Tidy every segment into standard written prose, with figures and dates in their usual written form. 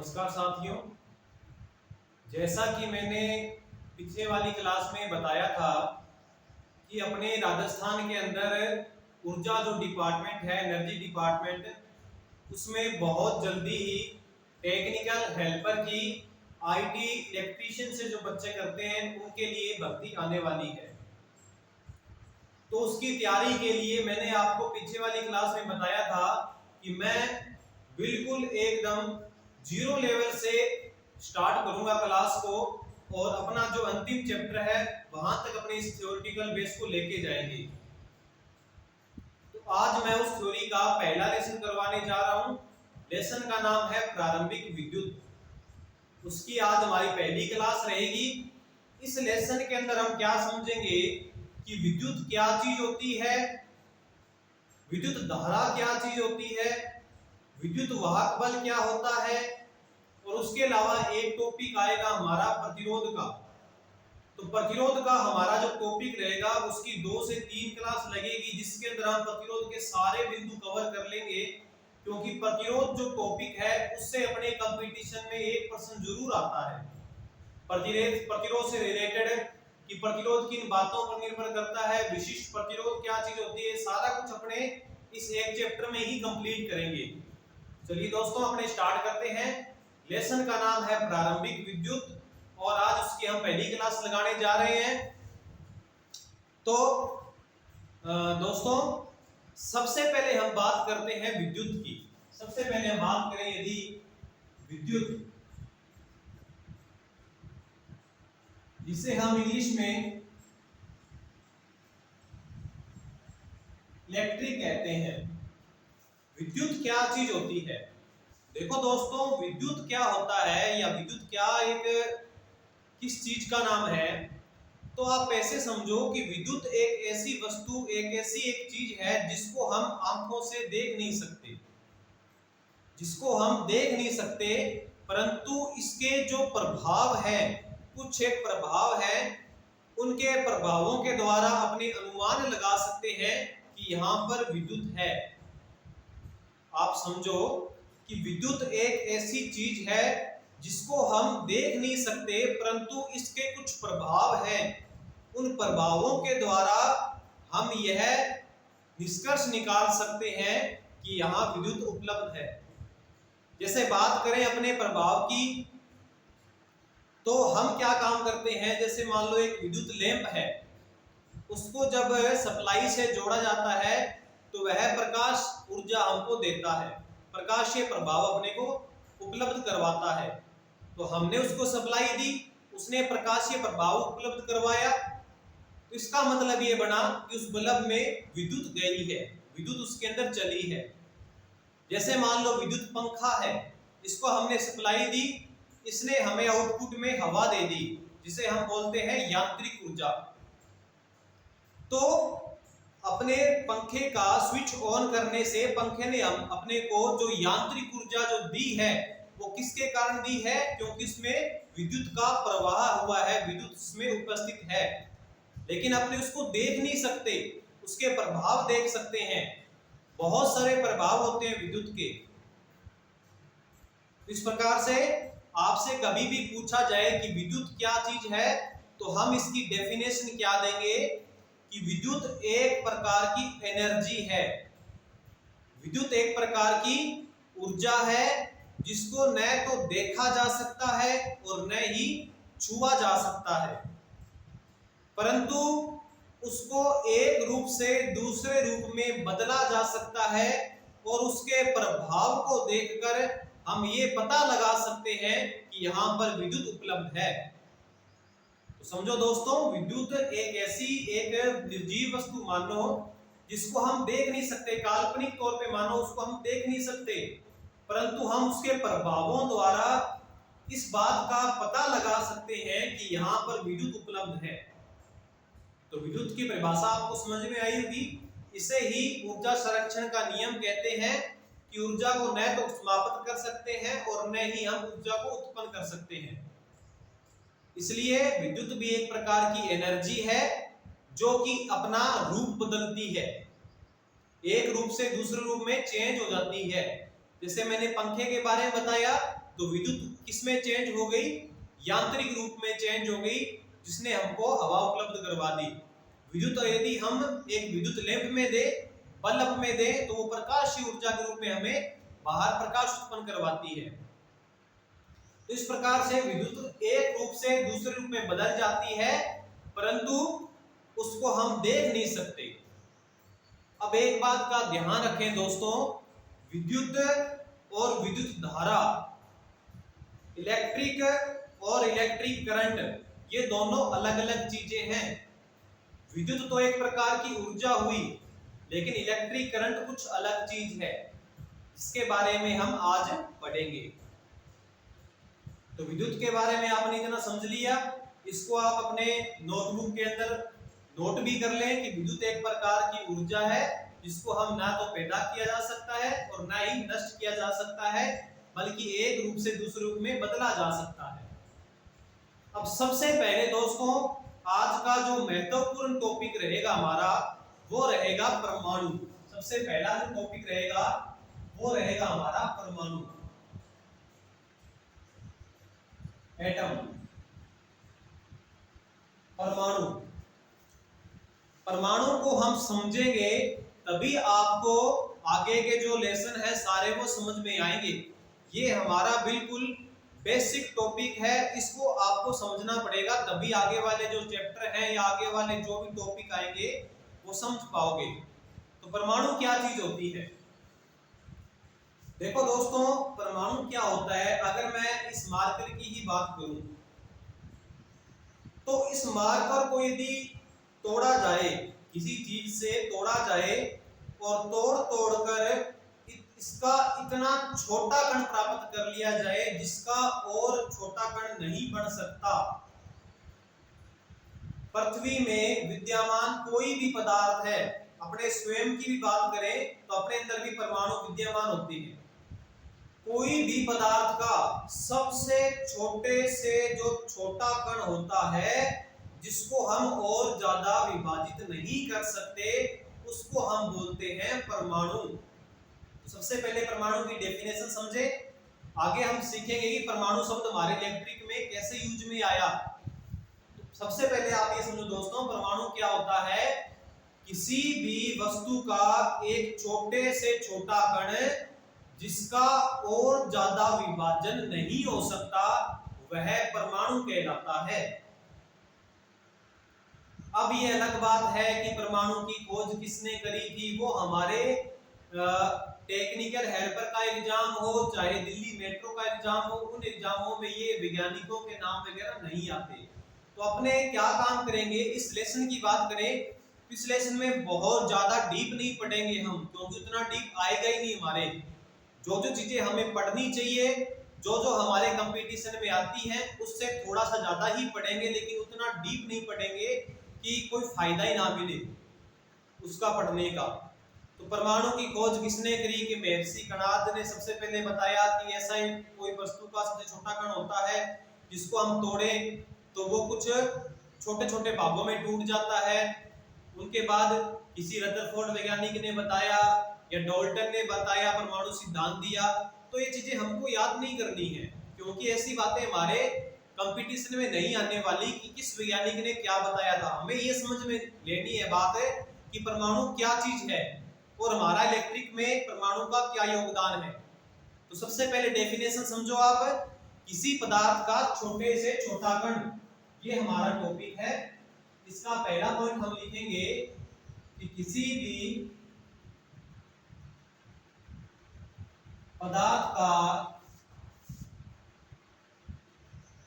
नमस्कार साथियों, जैसा कि मैंने पिछले वाली क्लास में बताया था कि अपने राजस्थान के अंदर ऊर्जा जो डिपार्टमेंट है, एनर्जी डिपार्टमेंट, उसमें बहुत जल्दी ही टेक्निकल हेल्पर की आईटी इलेक्ट्रीशियन से जो बच्चे करते हैं उनके लिए भर्ती आने वाली है। तो उसकी तैयारी के लिए मैंने आपको पिछले वाली क्लास में बताया था कि मैं बिल्कुल एकदम जीरो लेवल से स्टार्ट करूंगा क्लास को और अपना जो अंतिम चैप्टर है वहां तक अपने इस थ्योरेटिकल बेस को लेके जाएंगे। तो आज मैं उस थ्योरी का पहला लेसन करवाने जा रहा हूं। लेसन का नाम है प्रारंभिक विद्युत। उसकी आज हमारी पहली क्लास रहेगी। इस लेसन के अंदर हम क्या समझेंगे कि विद्युत क्या चीज होती है, विद्युत धारा क्या चीज होती है, विद्युत वाहक बल क्या होता है, और उसके अलावा एक टॉपिक आएगा हमारा प्रतिरोध का। तो प्रतिरोध का हमारा जो टॉपिक रहेगा उसकी 2 से 3 क्लास लगेगी, जिसके अंदर हम प्रतिरोध के सारे बिंदु कवर कर लेंगे, क्योंकि प्रतिरोध जो टॉपिक है उससे अपने कंपटीशन में एक प्रश्न जरूर आता है प्रतिरोध से रिलेटेड कि प्रतिरोध किन बातों पर निर्भर करता है, विशिष्ट प्रतिरोध क्या चीज होती है, सारा कुछ अपने इस एक चैप्टर में ही कंप्लीट करेंगे। चलिए दोस्तों, अपने स्टार्ट करते हैं। लेसन का नाम है प्रारंभिक विद्युत और आज उसकी हम पहली क्लास लगाने जा रहे हैं। तो दोस्तों, सबसे पहले हम बात करते हैं विद्युत की। सबसे पहले हम बात करें यदि विद्युत, जिसे हम इंग्लिश में इलेक्ट्रिक कहते हैं। विद्युत क्या चीज होती है? देखो दोस्तों, विद्युत क्या होता है या विद्युत क्या किस चीज का नाम है, तो आप ऐसे समझो कि विद्युत एक ऐसी वस्तु, एक ऐसी चीज है जिसको हम आंखों से देख नहीं सकते, परंतु इसके जो प्रभाव है, कुछ एक प्रभाव है, उनके प्रभावों के द्वारा अपने अनुमान लगा सकते हैं कि यहां पर विद्युत है। आप समझो कि विद्युत एक ऐसी चीज है जिसको हम देख नहीं सकते, परंतु इसके कुछ प्रभाव हैं। उन प्रभावों के द्वारा हम यह निष्कर्ष निकाल सकते हैं कि यहां विद्युत उपलब्ध है। जैसे बात करें अपने प्रभाव की, तो हम क्या काम करते हैं, जैसे मान लो एक विद्युत लैंप है, उसको जब सप्लाई से जोड़ा जाता है तो वह प्रकाश ऊर्जा हमको देता है, प्रकाशीय प्रभाव अपने को उपलब्ध करवाता है। तो हमने उसको सप्लाई दी, उसने प्रकाशीय प्रभाव उपलब्ध करवाया, तो इसका मतलब ये बना कि उस बल्ब में विद्युत गई है, विद्युत उसके अंदर चली है। जैसे मान लो विद्युत पंखा है, इसको हमने सप्लाई दी, इसने हमें आउटपुट में हवा दे दी, जिसे हम बोलते हैं यांत्रिक ऊर्जा। तो अपने पंखे का स्विच ऑन करने से पंखे ने हम अपने को जो यांत्रिक ऊर्जा जो दी है वो किसके कारण दी है? क्योंकि इसमें विद्युत का प्रवाह हुआ है, विद्युत इसमें उपस्थित है। लेकिन अपने उसको देख नहीं सकते, उसके प्रभाव देख सकते हैं। बहुत सारे प्रभाव होते हैं विद्युत के। इस प्रकार से आपसे कभी भी पूछा जाए कि विद्युत क्या चीज है, तो हम इसकी डेफिनेशन क्या देंगे कि विद्युत एक प्रकार की एनर्जी है, विद्युत एक प्रकार की ऊर्जा है जिसको न तो देखा जा सकता है और न ही छुआ जा सकता है, परंतु उसको एक रूप से दूसरे रूप में बदला जा सकता है और उसके प्रभाव को देखकर हम ये पता लगा सकते हैं कि यहां पर विद्युत उपलब्ध है। तो समझो दोस्तों, विद्युत एक ऐसी निर्जीव वस्तु मानो जिसको हम देख नहीं सकते, काल्पनिक तौर पे मानो उसको हम देख नहीं सकते, परंतु हम उसके प्रभावों द्वारा इस बात का पता लगा सकते हैं कि यहाँ पर विद्युत उपलब्ध है। तो विद्युत की परिभाषा आपको समझ में आई होगी। इसे ही ऊर्जा संरक्षण का नियम कहते हैं कि ऊर्जा को न तो समाप्त कर सकते हैं और न ही हम ऊर्जा को उत्पन्न कर सकते हैं। इसलिए विद्युत भी एक प्रकार की एनर्जी है जो कि अपना रूप बदलती है, एक रूप से दूसरे रूप में चेंज हो जाती है। जैसे मैंने पंखे के बारे में बताया तो विद्युत किसमें चेंज हो गई, यांत्रिक रूप में चेंज हो गई, जिसने हमको हवा उपलब्ध करवा दी। विद्युत यदि हम एक विद्युत लैंप में दे, बल्ब में दे, तो वो प्रकाशीय ऊर्जा के रूप में हमें बाहर प्रकाश उत्पन्न करवाती है। तो इस प्रकार से विद्युत एक रूप से दूसरे रूप में बदल जाती है, परंतु उसको हम देख नहीं सकते। अब एक बात का ध्यान रखें दोस्तों, विद्युत और विद्युत धारा, इलेक्ट्रिक और इलेक्ट्रिक करंट, ये दोनों अलग अलग चीजें हैं। विद्युत तो एक प्रकार की ऊर्जा हुई, लेकिन इलेक्ट्रिक करंट कुछ अलग चीज है, जिसके बारे में हम आज पढ़ेंगे। तो विद्युत के बारे में आपने इतना समझ लिया, इसको आप अपने नोटबुक के अंदर नोट भी कर लें कि विद्युत एक प्रकार की ऊर्जा है, जिसको हम ना तो पैदा किया जा सकता है और ना ही नष्ट किया जा सकता है, बल्कि एक रूप से दूसरे रूप में बदला जा सकता है। अब सबसे पहले दोस्तों, आज का जो महत्वपूर्ण टॉपिक रहेगा हमारा, वो रहेगा परमाणु। सबसे पहला जो टॉपिक रहेगा वो रहेगा हमारा परमाणु, एटम। परमाणु, परमाणु को हम समझेंगे तभी आपको आगे के जो लेसन है सारे वो समझ में आएंगे। ये हमारा बिल्कुल बेसिक टॉपिक है, इसको आपको समझना पड़ेगा, तभी आगे वाले जो चैप्टर हैं या आगे वाले जो भी टॉपिक आएंगे वो समझ पाओगे। तो परमाणु क्या चीज होती है? देखो दोस्तों, परमाणु क्या होता है, अगर मैं इस मार्कर की ही बात करूं, तो इस मार्कर को यदि तोड़ा जाए, किसी चीज से तोड़ा जाए और तोड़कर इसका इतना छोटा कण प्राप्त कर लिया जाए जिसका और छोटा कण नहीं बन सकता। पृथ्वी में विद्यमान कोई भी पदार्थ है, अपने स्वयं की भी बात करें तो अपने अंदर भी परमाणु विद्यमान होते हैं। कोई भी पदार्थ का सबसे छोटे से जो छोटा कण होता है, जिसको हम और ज्यादा विभाजित नहीं कर सकते, उसको हम बोलते हैं परमाणु। तो सबसे पहले परमाणु की डेफिनेशन समझे, आगे हम सीखेंगे कि परमाणु शब्द हमारे इलेक्ट्रिक में कैसे यूज में आया। तो सबसे पहले आप ये समझो दोस्तों, परमाणु क्या होता है, किसी भी वस्तु का एक छोटे से छोटा कण जिसका और ज्यादा विभाजन नहीं हो सकता, वह परमाणु कहलाता है। अब ये अलग बात है कि परमाणु की खोज किसने करी थी, वो हमारे टेक्निकल हेल्पर का एग्जाम हो चाहे दिल्ली मेट्रो का एग्जाम हो, उन एग्जामों में ये वैज्ञानिकों के नाम वगैरह नहीं आते। तो अपने क्या काम करेंगे, इस लेसन की बात करें, इस लेसन में बहुत ज्यादा डीप नहीं पढ़ेंगे हम, क्योंकि उतना डीप आएगा ही नहीं। हमारे जो जो चीजें हमें पढ़नी चाहिए, जो जो हमारे कंपटीशन में आती हैं, उससे थोड़ा सा ज्यादा ही पढ़ेंगे, लेकिन उतना डीप नहीं पढ़ेंगे कि कोई फायदा ही ना मिले उसका पढ़ने का। तो परमाणु की खोज किसने करी कि महर्षि कणाद ने सबसे पहले बताया कि ऐसा ही कोई वस्तु का सबसे छोटा कण होता है जिसको हम तोड़े तो वो कुछ छोटे छोटे भागों में टूट जाता है। उनके बाद किसी रदरफोर्ड वैज्ञानिक ने बताया या डाल्टन ने बताया, परमाणु सिद्धांत दिया। तो ये चीजें हमको याद नहीं करनी है, क्योंकि ऐसी बातें हमारे कंपटीशन में नहीं आने वाली कि किस वैज्ञानिक ने क्या बताया था। हमें ये समझ में लेनी है बात है कि परमाणु क्या चीज है और हमारा इलेक्ट्रिक में परमाणु का क्या योगदान है। तो सबसे पहले डेफिनेशन समझो आप, किसी पदार्थ का छोटे से छोटा कण, ये हमारा टॉपिक है। इसका पहला पॉइंट हम लिखेंगे कि किसी भी पदार्थ का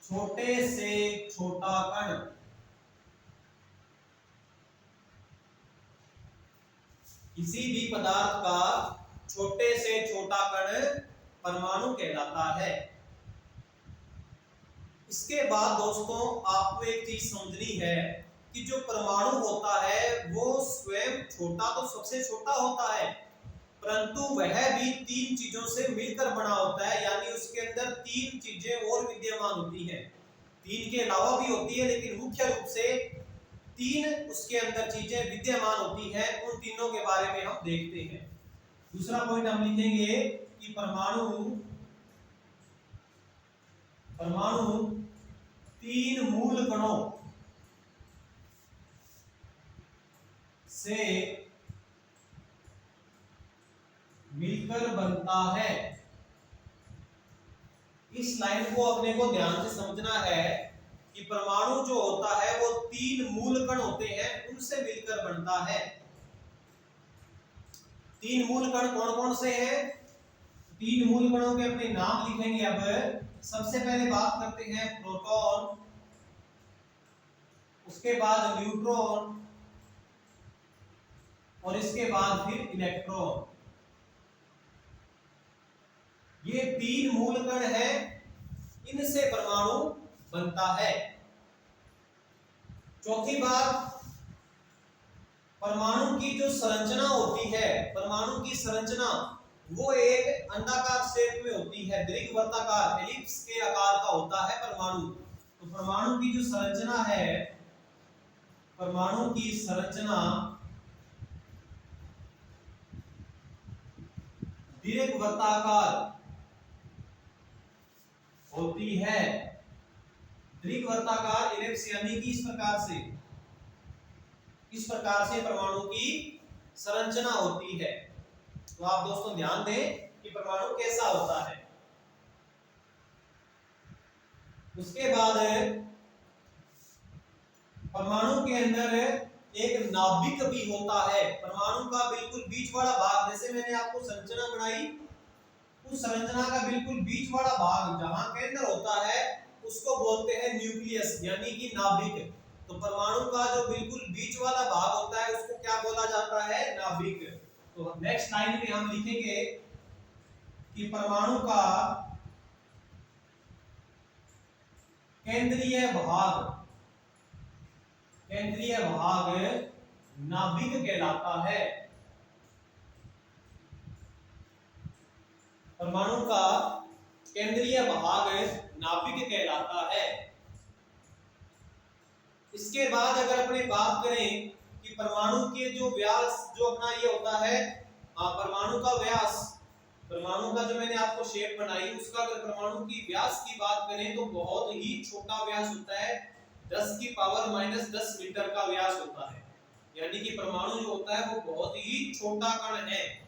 छोटे से छोटा कण किसी भी पदार्थ का छोटे से छोटा कण परमाणु कहलाता है। इसके बाद दोस्तों आपको एक चीज समझनी है कि जो परमाणु होता है वो स्वयं छोटा तो सबसे छोटा होता है, परंतु वह भी तीन चीजों से मिलकर बना होता है, यानी उसके अंदर तीन चीजें और विद्यमान होती हैं। तीन के अलावा भी होती है, लेकिन मुख्य रूप से तीन उसके अंदर चीजें विद्यमान होती हैं। उन तीनों के बारे में हम देखते हैं। दूसरा पॉइंट हम लिखेंगे कि परमाणु परमाणु तीन मूल कणों से मिलकर बनता है। इस लाइन को अपने को ध्यान से समझना है कि परमाणु जो होता है वो तीन मूल कण होते हैं, उनसे मिलकर बनता है। तीन मूल कण कौन कौन से हैं? तीन मूल कणों के अपने नाम लिखेंगे। अब सबसे पहले बात करते हैं प्रोटॉन, उसके बाद न्यूट्रॉन और इसके बाद फिर इलेक्ट्रॉन। ये तीन मूल कण हैं, इनसे परमाणु बनता है। चौथी बात, परमाणु की जो संरचना होती है, परमाणु की संरचना वो एक अंडाकार शेप में होती है, दीर्घवृत्ताकार एलिप्स के आकार का होता है परमाणु। तो परमाणु की जो संरचना है, परमाणु की संरचना दीर्घवृत्ताकार होती है। दीर्घवृत्ताकार एलिप्स यानी कि इस प्रकार से परमाणु की संरचना होती है। तो आप दोस्तों ध्यान दें कि परमाणु कैसा होता है। उसके बाद परमाणु के अंदर एक नाभिक भी होता है। परमाणु का बिल्कुल बीच वाला भाग, जैसे मैंने आपको संरचना बनाई, उस संरचना का बिल्कुल बीच वाला भाग जहां केंद्र होता है उसको बोलते हैं न्यूक्लियस यानी कि नाभिक। तो परमाणु का जो बिल्कुल बीच वाला भाग होता है उसको क्या बोला जाता है? नाभिक। तो नेक्स्ट लाइन में हम लिखेंगे कि परमाणु का केंद्रीय भाग नाभिक कहलाता है। परमाणु का केंद्रीय भाग नाभिक कहलाता है। इसके बाद अगर अपने बात करें कि परमाणु के जो व्यास जो अपना ये होता है, परमाणु का व्यास, परमाणु का जो मैंने आपको शेप बनाई उसका अगर परमाणु की व्यास की बात करें तो बहुत ही छोटा व्यास होता है, 10 की पावर -10 मीटर का व्यास होता है। यानी कि परमाणु जो होता है वो बहुत ही छोटा कण है।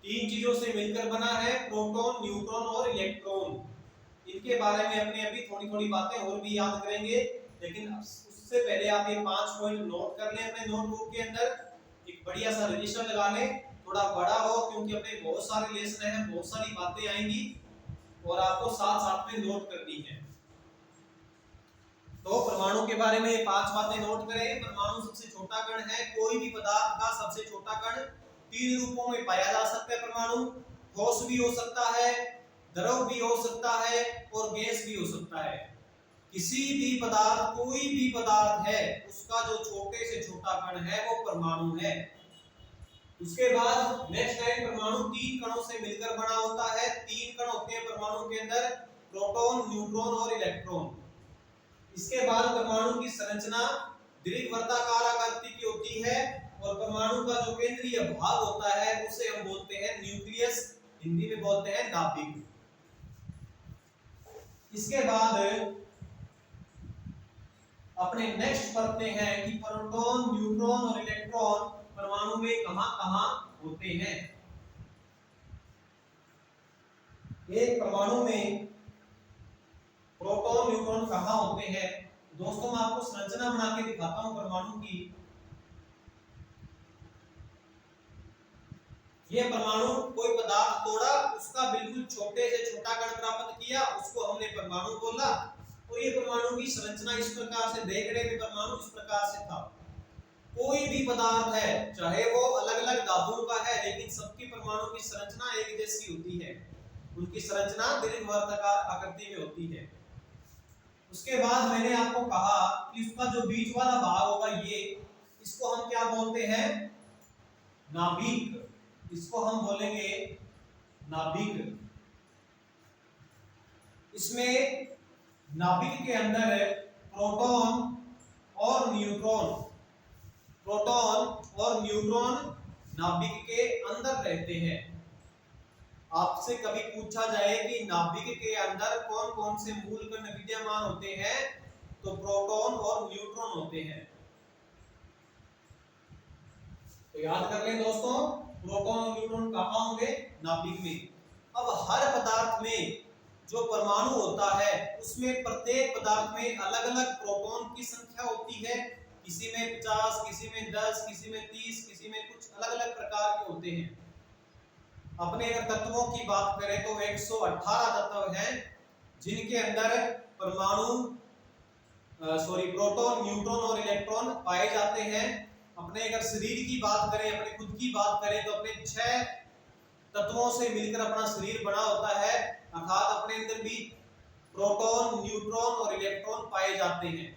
तीन चीजों से मिलकर बना है, प्रोटॉन, न्यूट्रॉन और इलेक्ट्रॉन। इनके बारे में अपने अभी थोड़ी बातें और भी याद करेंगे, लेकिन उससे पहले आप ये 5 पॉइंट नोट कर लें अपने नोटबुक के अंदर। एक बढ़िया सा रजिस्टर लगा लें, थोड़ा बड़ा हो, क्योंकि अपने बहुत सारे लेसन हैं, बहुत सारी बातें आएंगी और आपको साथ साथ में नोट करनी है। तो परमाणु के बारे में 5 बातें नोट करें। परमाणु सबसे छोटा कण है। कोई भी पदार्थ का सबसे छोटा कण 3 रूपों में पाया जा सकता है। परमाणु ठोस भी हो सकता है, द्रव भी हो सकता है और गैस भी हो सकता है। किसी भी पदार्थ, कोई भी पदार्थ है, उसका जो छोटे से छोटा कण है वो परमाणु है। उसके बाद नेक्स्ट लाइन, परमाणु 3 कणों से मिलकर बना होता है। 3 कण होते हैं परमाणु के अंदर, प्रोटॉन, न्यूट्रॉन और इलेक्ट्रॉन। इसके बाद परमाणु की संरचना दीर्घवृत्ताकार आकृति की होती है और परमाणु का जो केंद्रीय भाग होता है उसे हम बोलते हैं न्यूक्लियस, हिंदी में बोलते हैं नाभिक। इसके बाद अपने नेक्स्ट पढ़ते हैं कि प्रोटॉन, न्यूट्रॉन और इलेक्ट्रॉन परमाणु में कहां-कहां होते हैं। एक परमाणु में प्रोटॉन, न्यूट्रॉन कहां होते हैं? दोस्तों मैं आपको संरचना बना के दिखाता हूं परमाणु की। ये परमाणु कोई पदार्थ तोड़ा, उसका बिल्कुल छोटे से छोटा कण प्राप्त किया, उसको हमने परमाणु बोला। और ये परमाणु की संरचना इस प्रकार से, देख रहे थे परमाणु इस प्रकार से था। कोई भी पदार्थ है, चाहे वो अलग-अलग धातुओं का है, लेकिन सबकी परमाणु की संरचना एक जैसी होती है। उनकी संरचना दीर्घवृत्ताकार आकृति में होती है। उसके बाद मैंने आपको कहा कि उसका जो बीच वाला भाग होगा ये, इसको हम क्या बोलते हैं? नाभिक। इसको हम बोलेंगे नाभिक। इसमें नाभिक के अंदर प्रोटॉन और न्यूट्रॉन नाभिक के अंदर रहते हैं। आपसे कभी पूछा जाए कि नाभिक के अंदर कौन कौन से मूल कण विद्यमान होते हैं, तो प्रोटॉन और न्यूट्रॉन होते हैं। तो याद कर लें दोस्तों, प्रोटॉन और न्यूट्रॉन कहाँ होंगे? नाभिक में। अब हर पदार्थ में जो परमाणु होता है उसमें प्रत्येक पदार्थ में अलग अलग प्रोटॉन की संख्या होती है। किसी में 50, किसी में 10, किसी में 30, किसी में कुछ अलग अलग प्रकार के होते हैं। अपने अगर तत्वों की बात करें तो 118 तत्व हैं जिनके अंदर परमाणु प्रोटॉन, न्यूट्रॉन और इलेक्ट्रॉन पाए जाते हैं। अपने अगर शरीर की बात करें, अपने खुद की बात करें, तो अपने 6 तत्वों से मिलकर अपना शरीर बना होता है, अर्थात अपने अंदर भी प्रोटॉन, न्यूट्रॉन और इलेक्ट्रॉन पाए जाते हैं।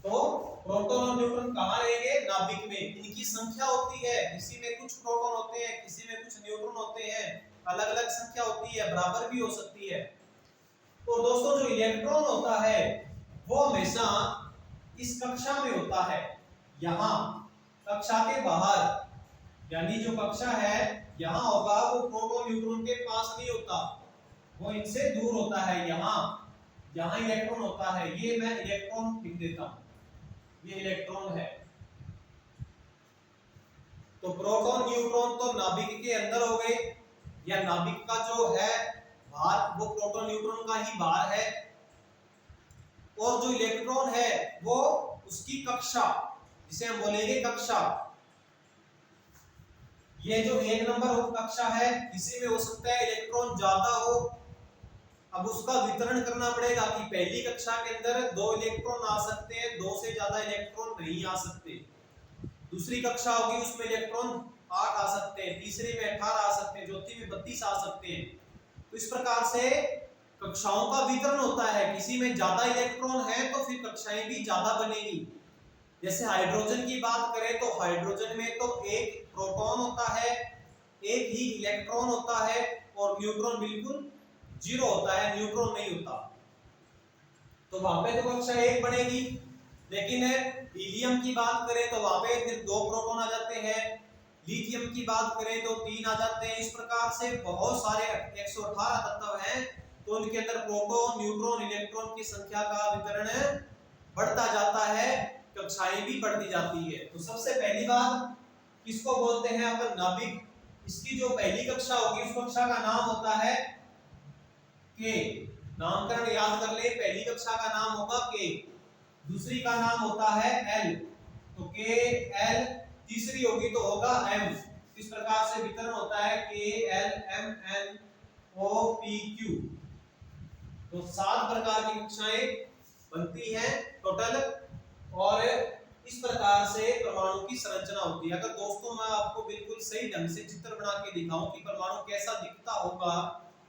तो प्रोटॉन और न्यूट्रॉन कहाँ रहेंगे? नाभिक में। इनकी संख्या होती है, किसी में कुछ प्रोटॉन होते हैं, किसी में कुछ न्यूट्रॉन होते हैं, अलग अलग संख्या होती है, बराबर भी हो सकती है। तो दोस्तों जो इलेक्ट्रॉन होता है वो हमेशा इस कक्षा में होता है, यहाँ कक्षा के बाहर, यानी जो कक्षा है यहाँ होगा, वो प्रोटॉन न्यूट्रॉन के पास नहीं होता, वो इनसे दूर होता है। यहाँ इलेक्ट्रॉन होता है, ये मैं इलेक्ट्रॉन लिख देता हूं, ये इलेक्ट्रॉन है। तो प्रोटॉन न्यूट्रॉन तो नाभिक के अंदर हो गए, या नाभिक का जो है भार वो प्रोटॉन न्यूट्रॉन का ही भार है, और जो इलेक्ट्रॉन है वो उसकी कक्षा, जिसे हम बोलेंगे कक्षा। ये जो 1 नंबर कक्षा है, इसी में हो सकता है इलेक्ट्रॉन ज्यादा हो, अब उसका वितरण करना पड़ेगा कि पहली कक्षा के अंदर 2 इलेक्ट्रॉन आ सकते हैं, 2 से ज्यादा इलेक्ट्रॉन नहीं आ सकते। दूसरी कक्षा होगी उसमें इलेक्ट्रॉन 8 आ सकते हैं, तीसरी में 18 आ सकते हैं, चौथी में 32 आ सकते हैं। तो इस प्रकार से कक्षाओं का वितरण होता है, किसी में ज्यादा इलेक्ट्रॉन है तो फिर कक्षाएं भी ज्यादा बनेगी। जैसे हाइड्रोजन की बात करें तो हाइड्रोजन में तो एक प्रोटॉन होता है, एक ही इलेक्ट्रॉन होता है, और न्यूट्रॉन बिल्कुल 0 होता है, न्यूट्रॉन नहीं होता। तो वहां पे तो कक्षा 1 बनेगी। लेकिन हीलियम की बात करें तो वहां पे फिर 2 प्रोटॉन आ जाते हैं, लिथियम की बात करें तो 3 आ जाते हैं। इस प्रकार से बहुत सारे 118 तत्व हैं, तो उनके अंदर प्रोटॉन, न्यूट्रॉन, इलेक्ट्रॉन की संख्या का वितरण बढ़ता जाता है, कक्षाएं भी बढ़ती जाती है। तो सबसे पहली बात किसको बोलते हैं अपन? नाभिक। इसकी जो पहली कक्षा होगी उस कक्षा का नाम होता है के। नामकरण याद कर ले, पहली कक्षा का नाम होगा के, दूसरी का नाम होता है एल, तो के एल, तीसरी होगी तो होगा एम। इस प्रकार से वितरण होता है K L M N O P Q. तो 7 प्रकार की कक्षाएं बनती हैं टोटल, और इस प्रकार से परमाणु की संरचना होती है। अगर दोस्तों मैं आपको बिल्कुल सही ढंग से चित्र बना के दिखाऊं कि परमाणु कैसा दिखता होगा,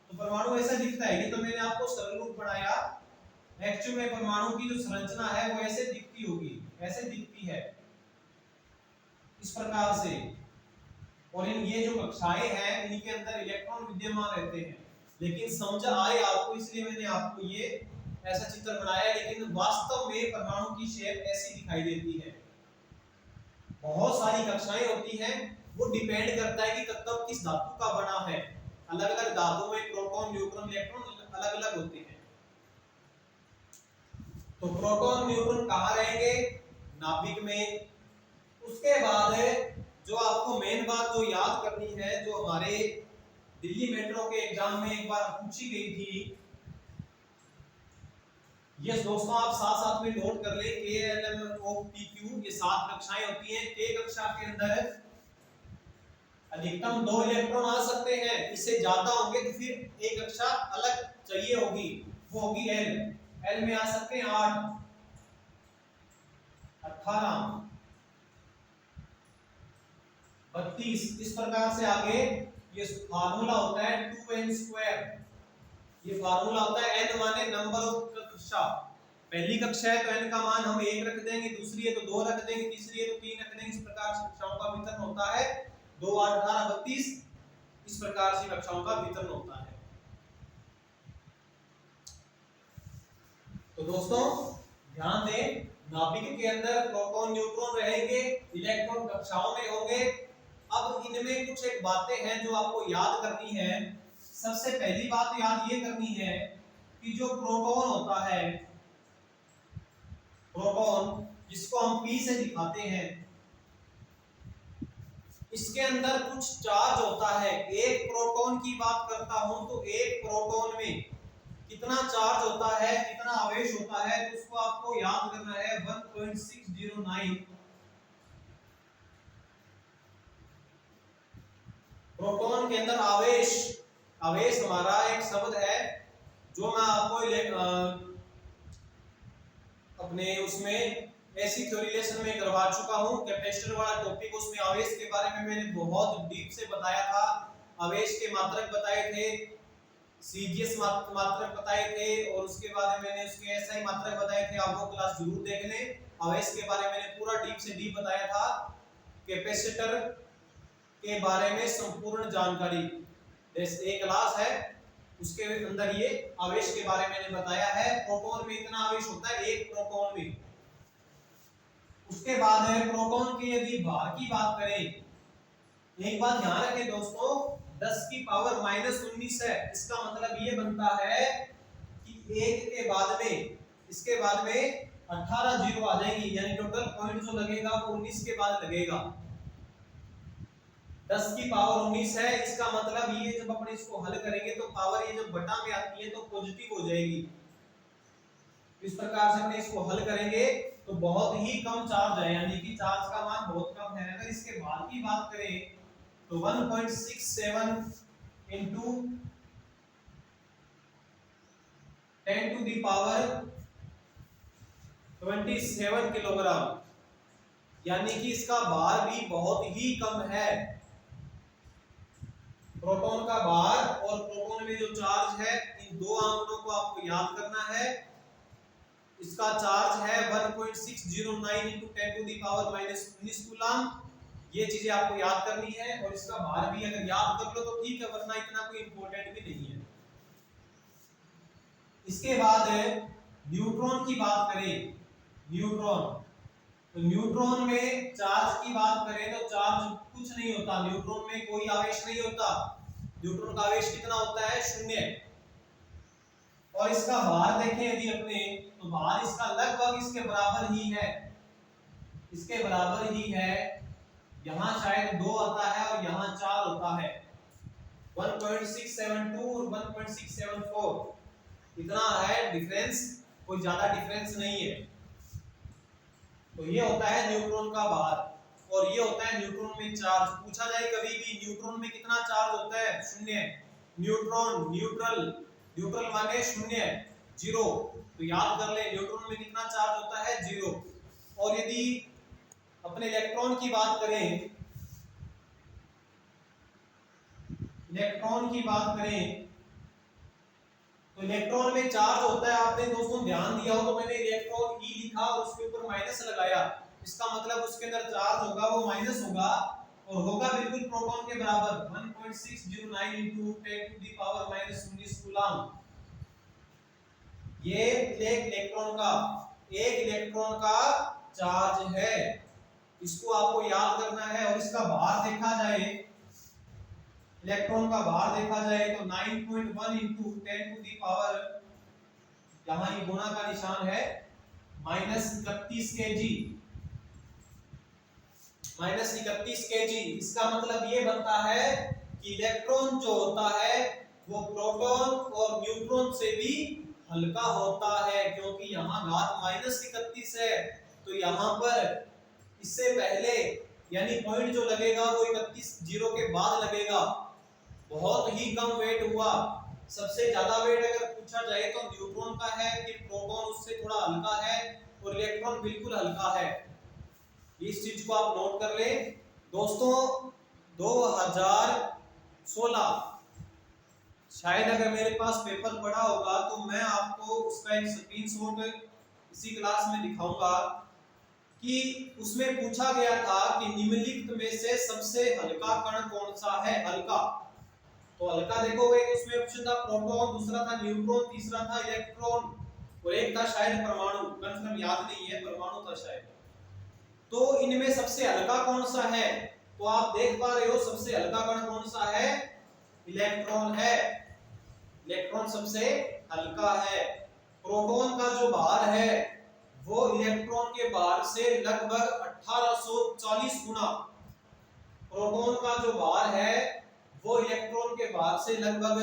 तो परमाणु ऐसा दिखता है। ये तो मैंने आपको सरल रूप बनाया, एक्चुअल में परमाणु की जो संरचना है वो ऐसे दिखती होगी, ऐसे दिखती है इस प्रकार से। और ये जो कक्षाएं हैं इनके अंदर इलेक्ट्रॉन विद्यमान रहते हैं। लेकिन समझ आए आपको, इसलिए मैंने आपको ये ऐसा चित्र बनाया, लेकिन वास्तव में परमाणु की शेप ऐसी दिखाई देती है। बहुत सारी कक्षाएं होती हैं, वो डिपेंड करता है कि तत्व किस धातु का बना है। अलग अलग धातुओं में प्रोटॉन, न्यूट्रॉन, इलेक्ट्रॉन अलग अलग होते हैं। तो प्रोटॉन, न्यूट्रॉन कहाँ रहेंगे? नाभिक में। उसके बाद जो आपको मेन बात जो याद करनी है, जो हमारे दिल्ली मेट्रो के एग्जाम में एक बार पूछी गई थी, ये दोस्तों आप साथ साथ में नोट कर ले, K L M O P Q, ये 7 कक्षाएं होती हैं। के कक्षा के अंदर अधिकतम 2 इलेक्ट्रॉन आ सकते हैं, इससे ज्यादा होंगे तो फिर एक कक्षा अलग चाहिए होगी, वो होगी एल। एल में आ सकते हैं 8, 18, 32। इस प्रकार से आगे ये फार्मूला होता है 2n²। ये फार्मूला होता है n माने नंबर ऑफ कक्षा। पहली कक्षा है तो n का मान हम 1 रख देंगे, दूसरी है तो 2 रख देंगे, तीसरी है तो 3 रख देंगे। इस प्रकार से कक्षाओं का वितरण होता है। 2, 8, 18, 32, इस प्रकार से कक्षाओं का वितरण होता है। तो दोस्तों ध्यान दें, नाभिक के अंदर प्रोटॉन, न्यूट्रॉन रहेंगे, इलेक्ट्रॉन कक्षाओं में होंगे। अब इनमें कुछ एक बातें हैं जो आपको याद करनी है। सबसे पहली बात याद ये करनी है कि जो प्रोटॉन होता है, प्रोटॉन जिसको हम P से दिखाते हैं, इसके अंदर कुछ चार्ज होता है। एक प्रोटॉन की बात करता हूं तो एक प्रोटॉन में कितना चार्ज होता है, कितना आवेश होता है, तो उसको आपको याद करना है 1.609। प्रोटॉन के अंदर आवेश, आवेश हमारा एक शब्द है जो मैं आपको अपने उसमें ऐसी थ्योरी लेसन में करवा चुका हूं। कैपेसिटर वाला टॉपिक, उसमें आवेश के बारे में मैंने बहुत डीप से बताया था। आवेश के मात्रक बताए थे, सीजीएस मात्रक बताए थे, और उसके बाद मैंने उसके एसआई मात्रक बताए थे। आप वो क्लास जरूर देख लें। आवेश के बारे में मैंने पूरा डीप से डीप बताया था। कैपेसिटर के बारे में संपूर्ण जानकारी एक क्लास है, उसके अंदर ये आवेश के बारे में मैंने बताया है। प्रोटॉन में इतना आवेश होता है एक प्रोटॉन में। उसके बाद है प्रोटॉन के यदि भार की बात करें, एक बात ध्यान रखें दोस्तों, 10 की पावर -19 है। इसका मतलब ये बनता है कि एक के बाद में, इसके बाद में 18 जीरो आ जाएंगी, यानी टोटल पॉइंट जो लगेगा वो 19 के बाद लगेगा। 10 की पावर 19 है, इसका मतलब ये जब अपन इसको हल करेंगे तो पावर ये जब बटा में आती है तो पॉजिटिव हो जाएगी। इस प्रकार से अपन इसको हल करेंगे तो बहुत ही कम चार्ज है, यानी कि चार्ज का मान बहुत कम है। अगर इसके भार की बात करें तो 1.67 into 10 to the power 27 kilogram, यानी कि इसका भार भी बहुत ही कम है। प्रोटॉन का भार और प्रोटॉन में जो चार्ज है, इन दो आंकड़ों को आपको याद करना है। इसका चार्ज है 1.609 into 10 to the power -19 coulomb. ये चीजें आपको याद करनी है, और इसका भार भी अगर याद कर लो तो ठीक है, वरना इतना कोई इंपॉर्टेंट भी नहीं है। इसके बाद न्यूट्रॉन की बात करें, न्यूट्रॉन, तो न्यूट्रॉन में चार्ज की बात करें तो चार्ज कुछ नहीं होता, न्यूट्रॉन में कोई आवेश नहीं होता। न्यूट्रॉन का आवेश कितना होता है? 0। और इसका भार देखें यदि अपने, तो भार इसका लगभग इसके बराबर ही है, इसके बराबर ही है। यहाँ शायद 2 आता है और यहाँ 4 होता है। 1.672 और 1.674 इतना है डिफरेंस, कोई ज्यादा डिफरेंस नहीं है। तो ये होता है न्यूट्रॉन का भार, और ये होता है न्यूट्रॉन में चार्ज। पूछा जाए कभी भी न्यूट्रॉन में कितना चार्ज होता है? 0। न्यूट्रॉन न्यूट्रल, न्यूट्रल माने 0, 0, तो याद कर ले न्यूट्रॉन में कितना चार्ज होता है? 0। और यदि अपने इलेक्ट्रॉन की बात करें, इलेक्ट्रॉन की बात करें तो इलेक्ट्रॉन में चार्ज होता है। आपने दोस्तों ध्यान दिया हो तो मैंने इलेक्ट्रॉन ई लिखा और उसके ऊपर माइनस लगाया, इसका मतलब उसके अंदर चार्ज होगा वो माइनस होगा, और होगा बिल्कुल प्रोटॉन के बराबर 1.609 into 10 to the power -19 coulomb. ये एक इलेक्ट्रॉन का चार्ज है, इसको आपको याद करना है। और इसका भार देखा जाए, इलेक्ट्रॉन का भार देखा जाए तो 9.1 into 10 to the power, यहाँ ये गुणा का निशान है, -31 kg, -31 kg। इसका मतलब ये बनता है कि इलेक्ट्रॉन जो होता है वो प्रोटॉन और न्यूट्रॉन से भी हल्का होता है, क्योंकि यहाँ घात -31 है, तो यहाँ पर इससे पहले यानी पॉइंट जो लगेगा वो 31 जीरो के बाद लगेगा। बहुत ही कम वेट हुआ। सबसे ज्यादा वेट अगर पूछा जाए तो न्यूट्रॉन का है, कि प्रोटॉन उससे थोड़ा हल्का है और इलेक्ट्रॉन बिल्कुल हल्का है। इस चीज को आप नोट कर ले दोस्तों। 2016 शायद अगर मेरे पास पेपर पड़ा होगा तो मैं आपको उसका एक स्क्रीनशॉट इसी क्लास में दिखाऊंगा, कि उसमें पूछा गया था कि निम्नलिखित में से सबसे हल्का कण कौन सा है? हल्का, तो हल्का देखो, एक उसमें ऑप्शन था प्रोटॉन, दूसरा था न्यूट्रॉन, तीसरा था इलेक्ट्रॉन, और एक था शायद परमाणु, कंफर्म याद नहीं है, परमाणु था शायद। तो इनमें सबसे हल्का कौन सा है? तो आप देख पा रहे हो सबसे हल्का कण कौन सा है, इलेक्ट्रॉन है। इलेक्ट्रॉन सबसे हल्का है। प्रोटॉन का जो भार है वो इलेक्ट्रॉन के भार से लगभग 1840 गुना, प्रोटॉन का जो भार है वो इलेक्ट्रॉन के भार से लगभग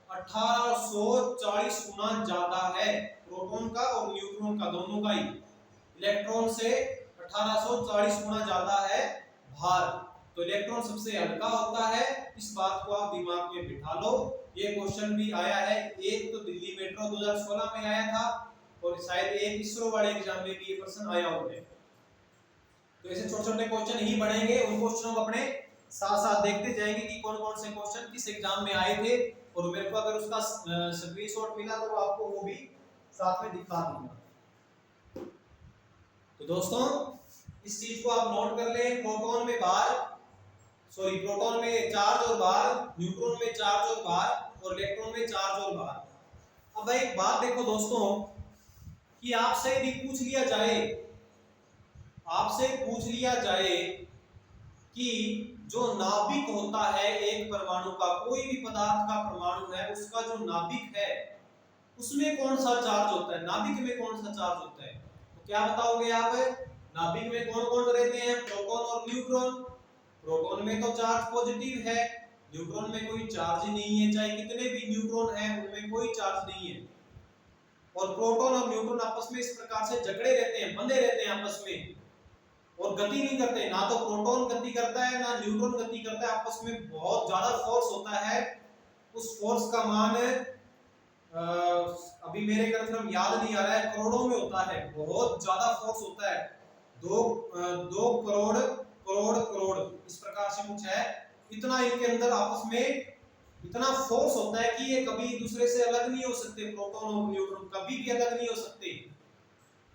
1840 गुना ज्यादा है। प्रोटॉन का और न्यूट्रॉन का दोनों का ही इलेक्ट्रॉन से 1840 गुना ज्यादा है भार। तो इलेक्ट्रॉन सबसे हल्का होता है, इस बात को आप दिमाग में बिठा लो। ये क्वेश्चन भी आया है, एक तो दिल्ली मेट्रो 2016 में आया था और शायद एक इसरो वाले एग्जाम में भी ये क्वेश्चन आया हुआ है। तो ऐसे छोटे छोटे क्वेश्चन ही बढ़ेंगे, उन क्वेश्चनों को अपने साथ साथ देखते जाएंगे कि कौन कौन से क्वेश्चन किस एग्जाम में आए थे, और मेरे को अगर उसका स्क्रीनशॉट मिला तो आपको वो भी साथ में दिखा दूंगा। तो दोस्तों इस चीज को आप नोट कर लें, प्रोटॉन में प्रोटॉन में चार्ज और भार, न्यूट्रॉन में चार्ज और भार और इलेक्ट्रॉन में चार्ज और भार। अब एक बात देखो दोस्तों कि आपसे यदि पूछ लिया जाए कि जो नाभिक होता है एक परमाणु का, कोई भी पदार्थ का परमाणु है उसका जो नाभिक है उसमें कौन सा चार्ज होता है, नाभिक में कौन सा चार्ज होता है, तो क्या बताओगे आप? नाभिक में कौन कौन रहते हैं? प्रोटॉन और न्यूट्रॉन। प्रोटॉन में तो चार्ज पॉजिटिव है, न्यूट्रॉन में कोई चार्ज ही नहीं है, चाहे कितने भी न्यूट्रॉन हैं उनमें कोई चार्ज नहीं है। और प्रोटॉन और न्यूट्रॉन आपस में इस प्रकार से जकड़े रहते हैं, बंधे रहते हैं आपस में और गति नहीं करते, ना तो प्रोटॉन गति करता है ना न्यूट्रॉन गति करता है, आपस में बहुत ज्यादा फोर्स होता है। उस फोर्स का मान अभी मेरे कंफर्म याद नहीं आ रहा है, करोड़ों में होता है, बहुत ज्यादा फोर्स होता है, दो करोड़ करोड़ करोड़ इस प्रकार से कुछ है। इतना इनके अंदर आपस में इतना फोर्स होता है कि ये कभी दूसरे से अलग नहीं हो सकते, प्रोटॉन और न्यूट्रॉन कभी भी अलग नहीं हो सकते।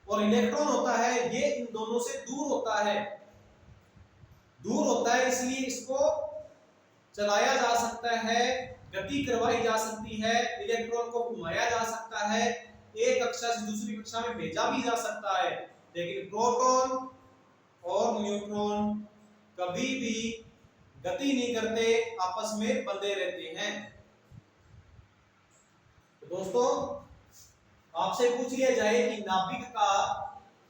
और इलेक्ट्रॉन होता है ये इन दोनों से दूर होता है, इसलिए इसको चलाया जा सकता है, गति करवाई जा सकती है, इलेक्ट्रॉन को घुमाया जा सकता है, एक कक्षा से दूसरी कक्षा में भेजा भी जा सकता है। लेकिन प्रोटॉन और न्यूट्रॉन कभी भी गति नहीं करते, आपस में बंधे रहते हैं। तो दोस्तों आपसे पूछ लिया जाए कि नाभिक का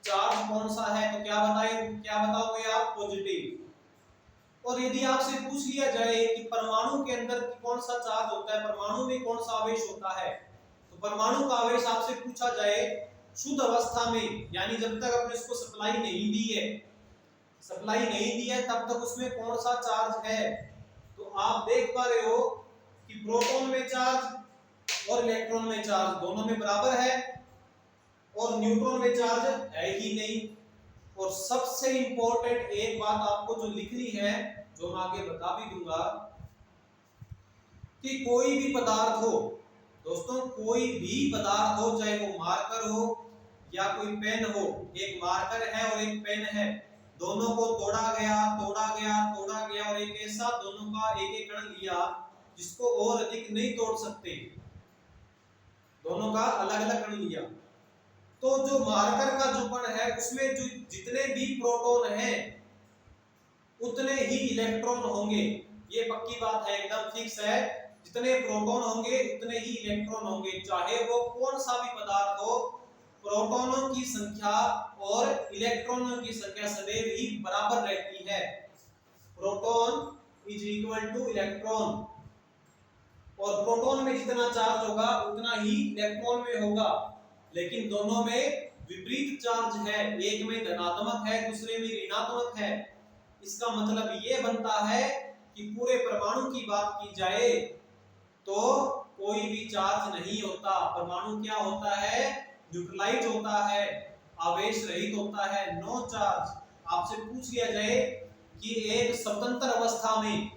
चार्ज कौन सा है तो क्या बताओगे आप? पॉजिटिव। और यदि आपसे पूछ लिया जाए कि परमाणु के अंदर कौन सा चार्ज होता है, परमाणु में कौन सा आवेश होता है, तो परमाणु का आवेश आपसे पूछा जाए शुद्ध अवस्था में, यानी जब तक आपने उसको सप्लाई नहीं दी है तब तक उसमें कौन सा चार्ज है, तो आप देख पा रहे हो कि प्रोटॉन में चार्ज और इलेक्ट्रॉन में चार्ज दोनों में बराबर है और न्यूट्रॉन में चार्ज है ही नहीं। और सबसे इंपॉर्टेंट एक बात आपको जो लिखनी है, जो मैं आगे बता भी दूंगा, कि कोई भी पदार्थ हो दोस्तों, कोई भी पदार्थ हो, चाहे वो मार्कर हो या कोई पेन हो, एक मार्कर है और एक पेन है, दोनों को तोड़ा गया और एक ऐसा दोनों का एक कण लिया जिसको और अधिक नहीं तोड़ सकते, दोनों का अलग अलग कण लिया, तो जो मार्कर का जो कण है उसमें जो जितने भी प्रोटॉन हैं उतने ही इलेक्ट्रॉन होंगे। ये पक्की बात है, एकदम फिक्स है, जितने प्रोटॉन होंगे उतने ही इलेक्ट्रॉन होंगे, चाहे वो कौन सा भी पदार्थ हो। प्रोटॉनों की संख्या और इलेक्ट्रॉनों की संख्या सदैव ही बराबर रहती है। Proton is equal two electron, और प्रोटॉन में जितना चार्ज होगा उतना ही इलेक्ट्रॉन में होगा, लेकिन दोनों में विपरीत चार्ज है, एक में धनात्मक है दूसरे में ऋणात्मक है। इसका मतलब ये बनता है कि पूरे परमाणु की बात की जाए तो कोई भी चार्ज नहीं होता, परमाणु क्या होता है? न्यूट्रलाइज होता है, आवेश रहित होता है, नो चार्ज। आपसे पूछ लिया जाए कि एक स्वतंत्र अवस्था में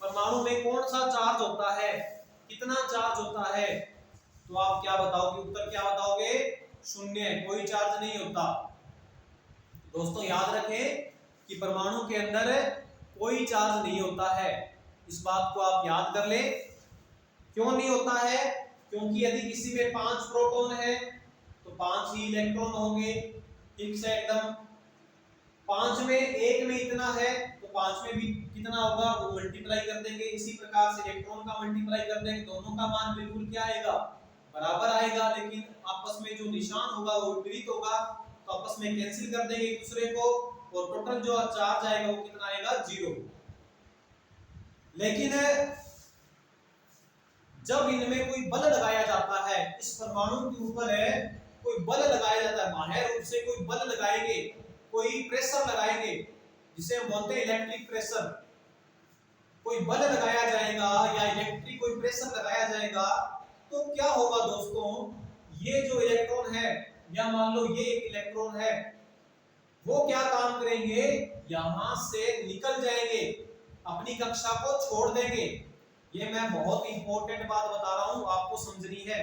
परमाणु में कौन सा चार्ज होता है, कितना चार्ज होता है, तो आप क्या बताओगे? उत्तर क्या बताओगे? शून्य, कोई चार्ज नहीं होता। दोस्तों याद रखें कि परमाणु के अंदर कोई चार्ज नहीं होता है, इस बात को आप याद कर ले। क्यों नहीं होता है? क्योंकि यदि किसी में 5 प्रोटॉन है तो 5 ही इलेक्ट्रॉन होंगे, ठीक है एकदम। 5 में एक में इतना है तो तो 5 में भी कितना होगा वो मल्टीप्लाई कर देंगे। इसी प्रकार से इलेक्ट्रॉन का मल्टीप्लाई कर देंगे, दोनों का मान बिल्कुल क्या आएगा, बराबर आएगा, लेकिन आपस में जो निशान होगा वो विपरीत होगा, तो आपस में कैंसिल कर देंगे एक दूसरे को, और टोटल जो चार्ज आएगा वो कितना आएगा, 0। लेकिन जब इनमें कोई बल लगाया जाता है, इस परमाणु के ऊपर कोई बल लगाया जाता है, बाह्य रूप से कोई बल लगाएंगे, कोई प्रेशर लगाएंगे, जिसे हम बोलते हैं इलेक्ट्रिक प्रेशर, कोई बल लगाया जाएगा या इलेक्ट्रिक कोई प्रेशर लगाया जाएगा, तो क्या होगा दोस्तों, ये जो इलेक्ट्रॉन है, या मान लो ये एक इलेक्ट्रॉन है, वो क्या काम करेंगे, यहां से निकल जाएंगे, अपनी कक्षा को छोड़ देंगे। ये मैं बहुत इंपॉर्टेंट बात बता रहा हूं, आपको समझनी है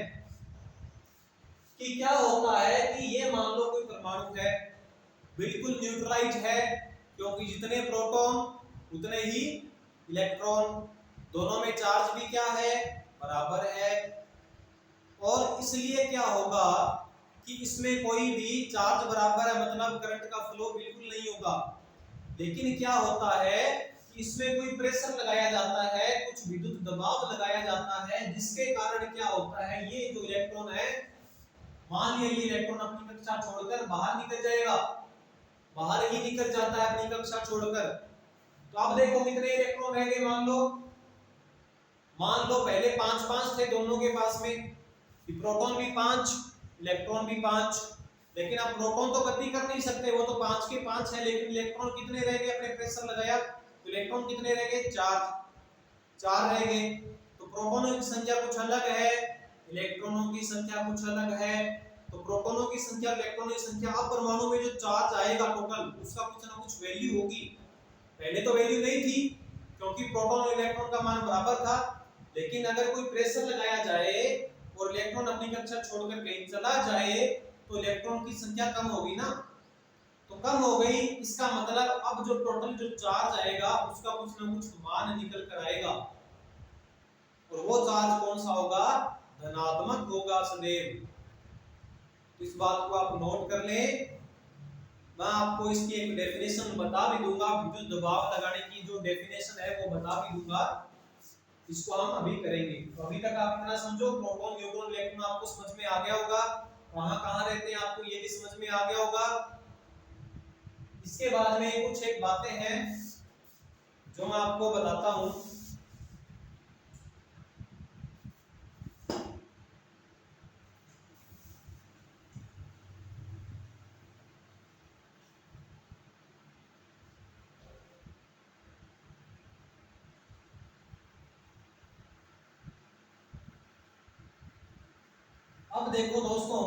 कि क्या होता है कि ये मान लो कोई परमाणु है, बिल्कुल न्यूट्रलाइज है, क्योंकि जितने प्रोटॉन उतने ही इलेक्ट्रॉन, दोनों में चार्ज भी क्या है, बराबर है, और इसलिए क्या होगा कि इसमें कोई भी चार्ज बराबर है, मतलब करंट का फ्लो बिल्कुल नहीं होगा। लेकिन क्या होता है कि इसमें कोई प्रेशर लगाया जाता है, कुछ विद्युत दबाव लगाया जाता है, जिसके कारण क्या होता है, ये जो इलेक्ट्रॉन है, मान लिया ये इलेक्ट्रॉन अपनी कक्षा छोड़कर बाहर निकल जाएगा, बाहर ही निकल जाता है अपनी कक्षा छोड़कर। तो अब देखो कितने इलेक्ट्रॉन रह गए, मान लो पहले 5-5 थे दोनों के पास में, प्रोटॉन भी 5 इलेक्ट्रॉन भी 5, लेकिन अब प्रोटॉन तो गति कर नहीं सकते, वो तो 5 के 5 है, लेकिन इलेक्ट्रॉन कितने रह गए, अपने प्रेशर लगाया तो इलेक्ट्रॉन कितने रह गए, 4 रह गए। तो प्रोटॉनों की संख्या कुछ अलग है, इलेक्ट्रॉनों की संख्या कुछ अलग है, तो प्रोटॉनों की संख्या, इलेक्ट्रॉनों की संख्या, अब परमाणु में जो चार्ज आएगा टोटल, उसका कुछ ना कुछ वैल्यू होगी। पहले तो वैल्यू नहीं थी, क्योंकि प्रोटॉन और इलेक्ट्रॉन का मान बराबर था, लेकिन अगर कोई प्रेशर लगाया जाए और इलेक्ट्रॉन अपनी कक्षा छोड़कर कहीं चला जाए, तो इलेक्ट्रॉन की संख्या कम होगी ना, तो कम हो गई, इसका मतलब अब जो टोटल जो चार्ज आएगा उसका कुछ ना कुछ मान निकल कर आएगा, और वो चार्ज कौन सा होगा, धनात्मक होगा सदैव। तो इस बात को आप नोट कर लें। मैं आपको इसकी एक डेफिनेशन बता भी दूंगा, विद्युत दबाव लगाने की जो डेफिनेशन है वो बता भी दूंगा, इसको हम अभी करेंगे। तो अभी तक आप इतना समझो, प्रोटॉन न्यूट्रॉन इलेक्ट्रॉन आपको समझ में आ गया होगा, कहां रहते हैं आपको ये भी समझ में आ गया होगा। इसके बाद में कुछ एक बातें हैं जो मैं आपको बताता हूं। अब देखो दोस्तों,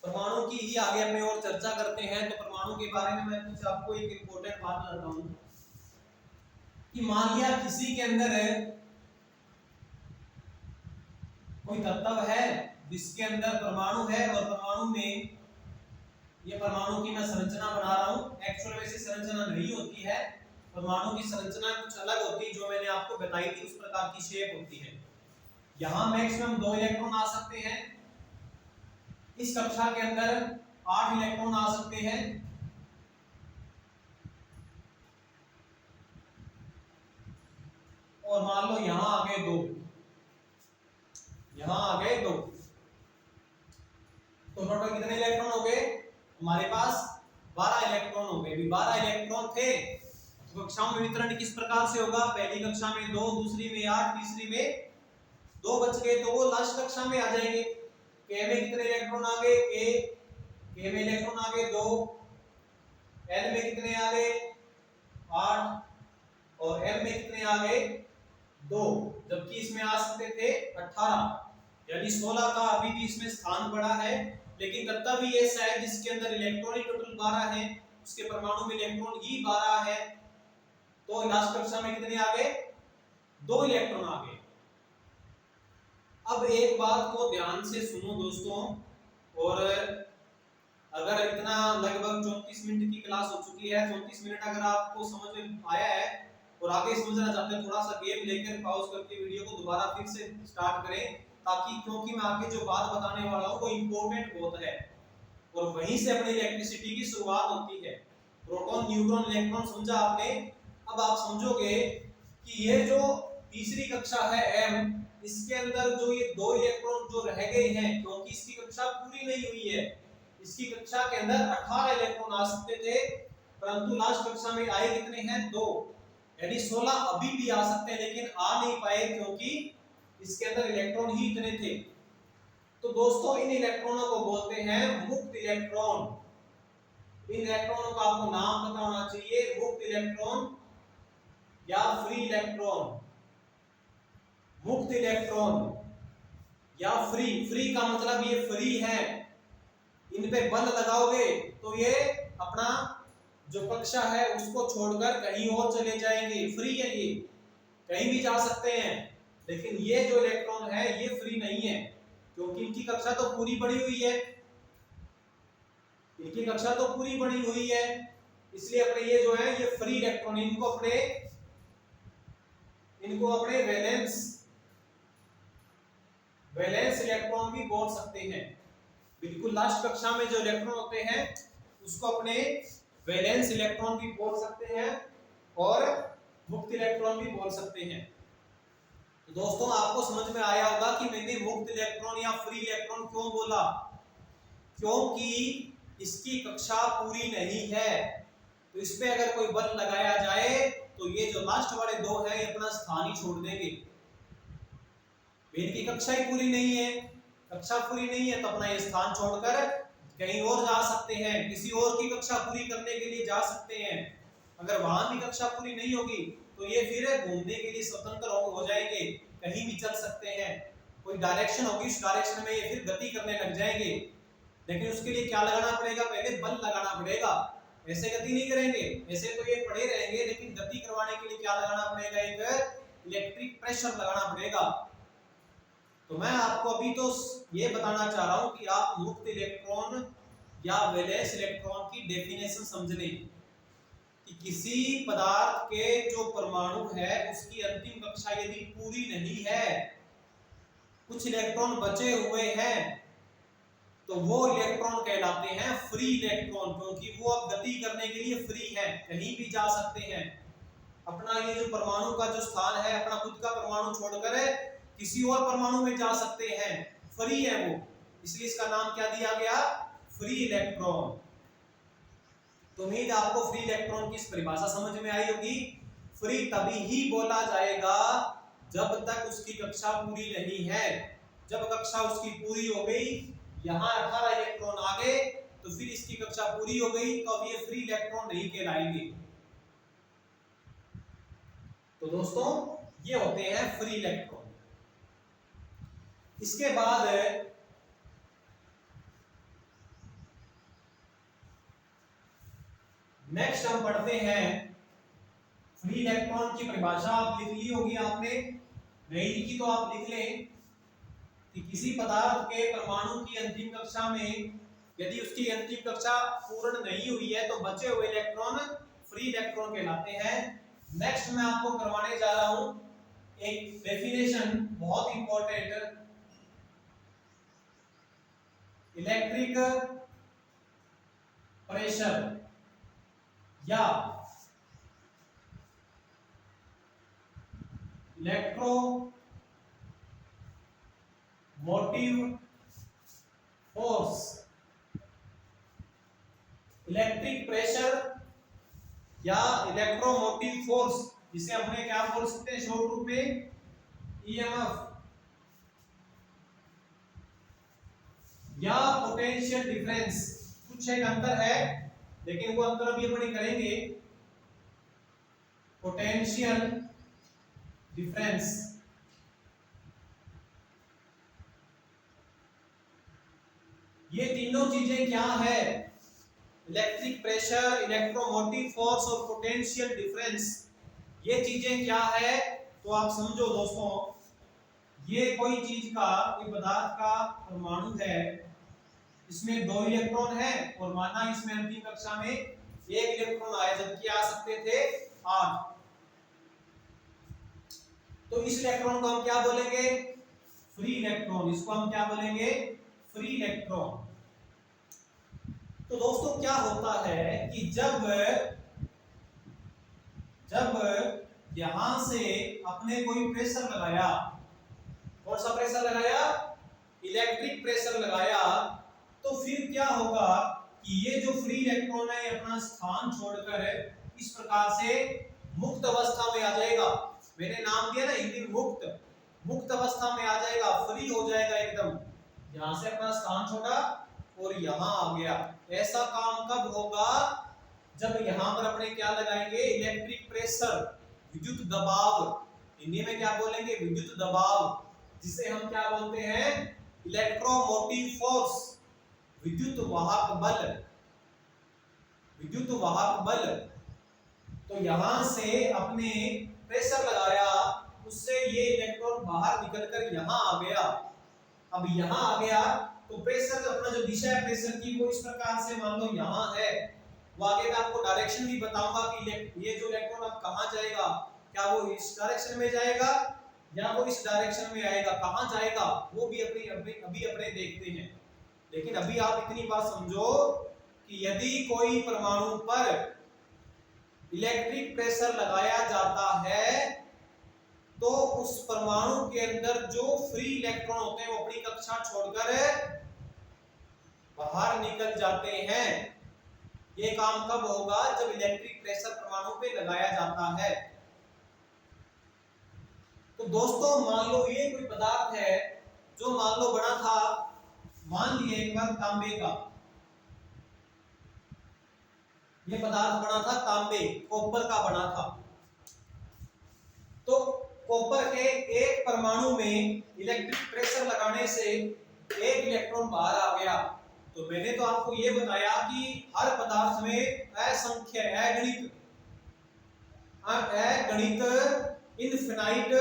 परमाणु की ही आगे अपने और चर्चा करते हैं। तो परमाणु के बारे में मैं कुछ आपको एक इंपॉर्टेंट बात बताता हूं कि मान लिया किसी के अंदर कोई तत्व है जिसके अंदर परमाणु है, और परमाणु में ये परमाणु की मैं संरचना बना रहा हूं, एक्चुअल में ऐसी संरचना नहीं होती है, परमाणु की संरचना कुछ अलग होती है, जो मैंने आपको बताई थी उस प्रकार की शेप होती है। यहां मैक्सिमम 2 इलेक्ट्रॉन आ सकते हैं, इस कक्षा के अंदर 8 इलेक्ट्रॉन आ सकते हैं, और मान लो यहां आ गए 2, यहां आ गए 2, तो टोटल कितने इलेक्ट्रॉन हो गए हमारे पास, 12 इलेक्ट्रॉन हो गए। 12 इलेक्ट्रॉन थे, तो कक्षाओं में वितरण किस प्रकार से होगा, पहली कक्षा में 2, दूसरी में 8, तीसरी में 2 बच गए, तो वो लास्ट कक्षा में आ जाएंगे। के में कितने इलेक्ट्रॉन आ गए, के में इलेक्ट्रॉन आ गए 2, एल में कितने आ गए 8, और एम में कितने आ गए 2, जबकि इसमें आ सकते थे 18, यानी 16 का अभी भी इसमें स्थान बड़ा है। लेकिन तत्व भी ऐसा है जिसके अंदर इलेक्ट्रॉन ही टोटल 12 है, उसके परमाणु में इलेक्ट्रॉन ही 12 है, तो लास्ट कक्षा में कितने आ गए, 2 इलेक्ट्रॉन आ गए। अब एक बात को ध्यान से सुनो दोस्तों, और अगर इतना लगभग 34 मिनट की क्लास हो चुकी है, 34 मिनट अगर आपको समझ में आया है और आगे समझना चाहते हैं, थोड़ा सा गेम लेकर पॉज करके वीडियो को दोबारा फिर से स्टार्ट करें, ताकि क्योंकि मैं आगे जो बात बताने वाला हूं वो इंपॉर्टेंट बहुत है, और वहीं से अपनी इलेक्ट्रिसिटी की शुरुआत होती है। प्रोटॉन न्यूट्रॉन इलेक्ट्रॉन समझा आपने, अब आप समझोगे कि ये जो तीसरी कक्षा है m, इसके अंदर जो ये 2 इलेक्ट्रॉन जो रह गए हैं, क्योंकि इसकी कक्षा पूरी नहीं हुई है, इसकी कक्षा के अंदर 18 इलेक्ट्रॉन आ सकते थे, परंतु लास्ट कक्षा में आए कितने हैं? 2, यानी 16 अभी भी आ सकते हैं, लेकिन आ नहीं पाए क्योंकि इसके अंदर इलेक्ट्रॉन ही इतने थे। तो दोस्तों इन इलेक्ट्रॉनों को बोलते हैं मुक्त इलेक्ट्रॉन। इन इलेक्ट्रॉनों का आपको नाम पता होना चाहिए, मुक्त इलेक्ट्रॉन या फ्री इलेक्ट्रॉन। मुक्त इलेक्ट्रॉन या फ्री, फ्री का मतलब ये फ्री है, इन पे बल लगाओगे तो ये अपना जो कक्षा है उसको छोड़कर कहीं और चले जाएंगे। फ्री है, ये कहीं भी जा सकते हैं। लेकिन ये जो इलेक्ट्रॉन है ये फ्री नहीं है, क्योंकि इनकी कक्षा तो पूरी बढ़ी हुई है, इनकी कक्षा तो पूरी बढ़ी हुई है, इसलिए अपने ये जो है ये फ्री इलेक्ट्रॉन, इनको अपने वैलेंस इलेक्ट्रॉन भी बोल सकते हैं। बिल्कुल लास्ट कक्षा में जो इलेक्ट्रॉन होते हैं उसको अपने वैलेंस इलेक्ट्रॉन भी बोल सकते हैं और मुक्त इलेक्ट्रॉन भी बोल सकते हैं। तो दोस्तों आपको समझ में आया होगा कि मैंने मुक्त इलेक्ट्रॉन या फ्री इलेक्ट्रॉन क्यों बोला, क्योंकि इसकी कक्षा पूरी नहीं है, तो इस पे अगर कोई बल लगाया जाए तो ये जो लास्ट वाले 2 हैं ये अपना स्थान ही छोड़ देंगे। इनकी कक्षा ही पूरी नहीं है, कक्षा पूरी नहीं है तो अपना ये स्थान छोड़कर कहीं और जा सकते हैं, किसी और की कक्षा पूरी करने के लिए जा सकते हैं। अगर वहां भी कक्षा पूरी नहीं होगी तो ये फिर घूमने के लिए स्वतंत्र हो जाएंगे, कहीं भी चल सकते हैं। कोई डायरेक्शन होगी, उस डायरेक्शन में ये फिर गति करने लग जाएंगे, लेकिन उसके लिए क्या लगाना पड़ेगा? पहले बल लगाना पड़ेगा। ऐसे गति नहीं करेंगे, ऐसे तो ये पड़े रहेंगे, लेकिन गति करवाने के लिए क्या लगाना पड़ेगा? एक इलेक्ट्रिक प्रेशर लगाना पड़ेगा। तो मैं आपको अभी तो ये बताना चाह रहा हूं कि आप मुक्त इलेक्ट्रॉन या वैलेंस इलेक्ट्रॉन की डेफिनेशन समझ लें कि किसी पदार्थ के जो परमाणु है उसकी अंतिम कक्षा यदि पूरी नहीं है, कुछ इलेक्ट्रॉन बचे हुए हैं, तो वो इलेक्ट्रॉन कहलाते हैं फ्री इलेक्ट्रॉन, क्योंकि वो अब गति करने के लिए फ्री है, कहीं भी जा सकते हैं। अपना ये जो परमाणु का जो स्थान है, अपना खुद का परमाणु छोड़कर किसी और परमाणु में जा सकते हैं, फ्री है वो, इसलिए इसका नाम क्या दिया गया? Free electron. तो उम्मीद आपको फ्री इलेक्ट्रॉन की परिभाषा समझ में आई होगी। फ्री तभी ही बोला जाएगा जब तक उसकी कक्षा पूरी नहीं है। जब कक्षा उसकी पूरी हो गई, यहाँ 18 इलेक्ट्रॉन आ गए, तो फिर इसकी कक्षा पूरी हो गई, तो अब ये फ्री इलेक्ट्रॉन नहीं कहलाएंगे। तो दोस्तों ये होते हैं फ्री इलेक्ट्रॉन। इसके बाद नेक्स्ट हम पढ़ते हैं फ्री इलेक्ट्रॉन की परिभाषा। आप लिख ली होगी आपने, नहीं लिखी तो आप लिख लें कि किसी पदार्थ के परमाणु की अंतिम कक्षा में यदि उसकी अंतिम कक्षा पूर्ण नहीं हुई है तो बचे हुए इलेक्ट्रॉन फ्री इलेक्ट्रॉन कहलाते हैं। नेक्स्ट मैं आपको करवाने जा रहा हूं एक डेफिनेशन, बहुत इंपॉर्टेंट, इलेक्ट्रिक प्रेशर या इलेक्ट्रोमोटिव फोर्स। इलेक्ट्रिक प्रेशर या इलेक्ट्रोमोटिव फोर्स, जिसे हमने क्या बोल सकते हैं शॉर्ट रूप में? ईएमएफ या पोटेंशियल डिफरेंस। कुछ एक अंतर है, लेकिन वो अंतर अभी अपन करेंगे। पोटेंशियल डिफरेंस, ये तीनों चीजें क्या है? इलेक्ट्रिक प्रेशर, इलेक्ट्रोमोटिव फोर्स और पोटेंशियल डिफरेंस, ये चीजें क्या है? तो आप समझो दोस्तों, ये कोई चीज का, कोई पदार्थ का परमाणु है, इसमें 2 इलेक्ट्रॉन है और माना इसमें अंतिम कक्षा में 1 इलेक्ट्रॉन आए, जबकि आ सकते थे 8। तो इस इलेक्ट्रॉन को हम क्या बोलेंगे? Free electron. इसको हम क्या बोलेंगे? Free electron. तो दोस्तों क्या होता है कि जब जब यहां से अपने कोई प्रेशर लगाया, कौन सा प्रेशर लगाया, इलेक्ट्रिक प्रेशर लगाया, तो फिर क्या होगा कि ये जो फ्री इलेक्ट्रॉन है अपना स्थान छोड़कर इस प्रकार से मुक्त अवस्था में आ जाएगा। मैंने नाम दिया ना हिंदी मुक्त, मुक्त अवस्था में आ जाएगा, फ्री हो जाएगा एकदम। यहां से अपना स्थान छोड़ा और यहां आ गया। ऐसा काम कब होगा, जब यहां पर अपने क्या लगाएंगे, इलेक्ट्रिक प्रेशर, विद्युत दबाव, हिंदी में क्या बोलेंगे, विद्युत दबाव, जिसे हम क्या बोलते हैं, इलेक्ट्रोमोटिव फोर्स, विद्युत वाहक बल, विद्युत वाहक बल। तो यहां से अपने प्रेशर लगाया, उससे ये इलेक्ट्रॉन बाहर निकलकर यहां आ गया। अब यहां आ गया तो प्रेशर अपना जो दिशा है प्रेशर की वो इस प्रकार से मान लो यहां है। वो आगे मैं आपको डायरेक्शन भी बताऊंगा कि ये जो इलेक्ट्रॉन अब कहां जाएगा, क्या वो इस डायरेक्शन में जाएगा या वो इस डायरेक्शन में आएगा, कहां जाएगा वो भी अभी अपने देखते हैं। लेकिन अभी आप इतनी बात समझो कि यदि कोई परमाणु पर इलेक्ट्रिक प्रेशर लगाया जाता है तो उस परमाणु के अंदर जो फ्री इलेक्ट्रॉन होते हैं वो अपनी कक्षा छोड़कर बाहर निकल जाते हैं। ये काम कब होगा, जब इलेक्ट्रिक प्रेशर परमाणु पे लगाया जाता है। तो दोस्तों मान लो ये कोई पदार्थ है जो मान लो बना था, मान लिए एक बार तांबे का, ये पदार्थ बना था तांबे, कॉपर का बना था। तो कॉपर के एक परमाणु में इलेक्ट्रिक प्रेशर लगाने से एक इलेक्ट्रॉन बाहर आ गया। तो मैंने तो आपको ये बताया कि हर पदार्थ में असंख्य अगणित इनफिनाइट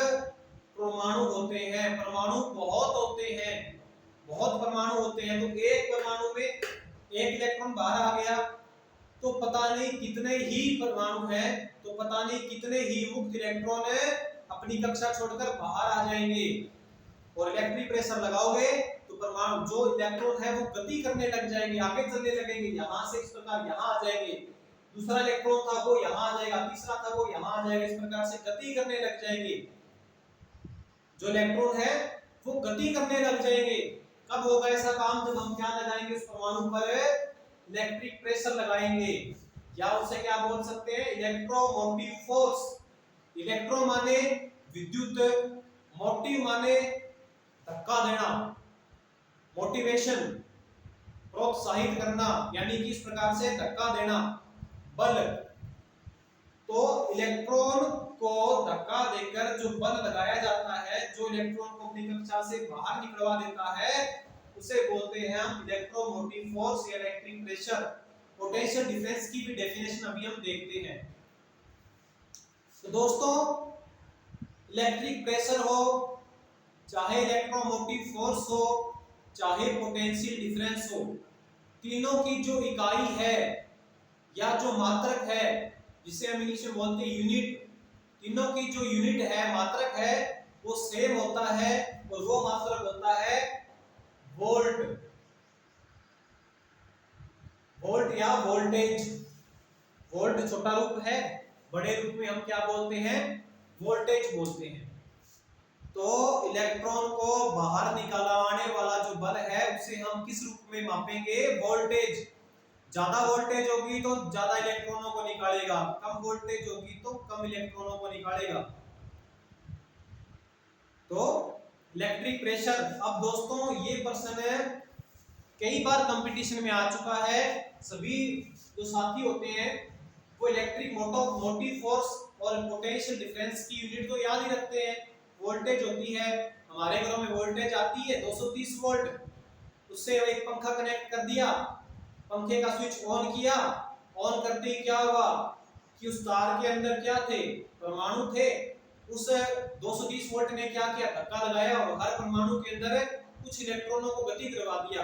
परमाणु होते हैं, परमाणु बहुत होते हैं, बहुत परमाणु होते हैं। तो एक परमाणु में एक इलेक्ट्रॉन बाहर आ गया तो पता नहीं कितने ही परमाणु हैं, तो पता नहीं कितने ही मुक्त इलेक्ट्रॉन अपनी कक्षा छोड़कर बाहर आ जाएंगे। और इलेक्ट्रिक प्रेशर लगाओगे तो परमाणु जो इलेक्ट्रॉन है वो गति करने लग जाएंगे, आगे चलने लगेंगे, यहां से इस प्रकार यहां आ जाएंगे, दूसरा इलेक्ट्रॉन था वो यहां आ जाएगा, तीसरा था वो यहां आ जाएगा, इस प्रकार से गति करने लग जाएंगे। जो इलेक्ट्रॉन है वो गति करने लग जाएंगे। कब होगा ऐसा काम, जब हम क्या लगाएंगे, उस परमाणु पर इलेक्ट्रिक प्रेशर लगाएंगे, या उसे क्या बोल सकते हैं, इलेक्ट्रोमोटिव फोर्स। इलेक्ट्रो माने विद्युत, मोटिव माने धक्का देना, मोटिवेशन, प्रोत्साहित करना, यानी कि इस प्रकार से धक्का देना, बल। तो इलेक्ट्रॉन को धक्का देकर जो बल लगाया जाता है, जो इलेक्ट्रॉन को अपनी कक्षा से बाहर निकलवा देता है, उसे बोलते हैं हम इलेक्ट्रोमोटिव फोर्स या इलेक्ट्रिक प्रेशर। पोटेंशियल डिफरेंस की भी डेफिनेशन अभी हम देखते हैं। तो दोस्तों इलेक्ट्रिक प्रेशर हो, चाहे इलेक्ट्रोमोटिव फोर्स हो, चाहे पोटेंशियल डिफरेंस हो, तीनों की जो इकाई है या जो मात्रक है, जिसे हम इंग्लिश में बोलते हैं यूनिट, तीनों की जो यूनिट है, मात्रक है, वो सेम होता है और वो मात्रक होता है वोल्ट, वोल्ट या वोल्टेज। वोल्ट छोटा रूप है, बड़े रूप में हम क्या बोलते हैं, वोल्टेज बोलते हैं। तो इलेक्ट्रॉन को बाहर निकालने वाला जो बल है उसे हम किस रूप में मापेंगे, वोल्टेज। ज्यादा वोल्टेज होगी तो ज्यादा इलेक्ट्रॉनों को निकालेगा, कम वोल्टेज होगी तो कम इलेक्ट्रॉनों को निकालेगा। तो इलेक्ट्रिक प्रेशर, अब दोस्तों ये प्रश्न कई बार कंपटीशन में आ चुका है। सभी जो साथी होते हैं वो इलेक्ट्रिक मोटिव फोर्स और पोटेंशियल डिफरेंस की यूनिट तो याद ही रखते हैं। वोल्टेज होती है, हमारे घरों में वोल्टेज आती है 230 वोल्ट, उससे एक पंखा कनेक्ट कर दिया, पंखे का स्विच ऑन किया, ऑन करते ही क्या हुआ कि उस तार के अंदर क्या थे, परमाणु थे। उस 230 वोल्ट ने क्या किया, धक्का लगाया और हर परमाणु के अंदर कुछ इलेक्ट्रॉनों को गति करवा दिया।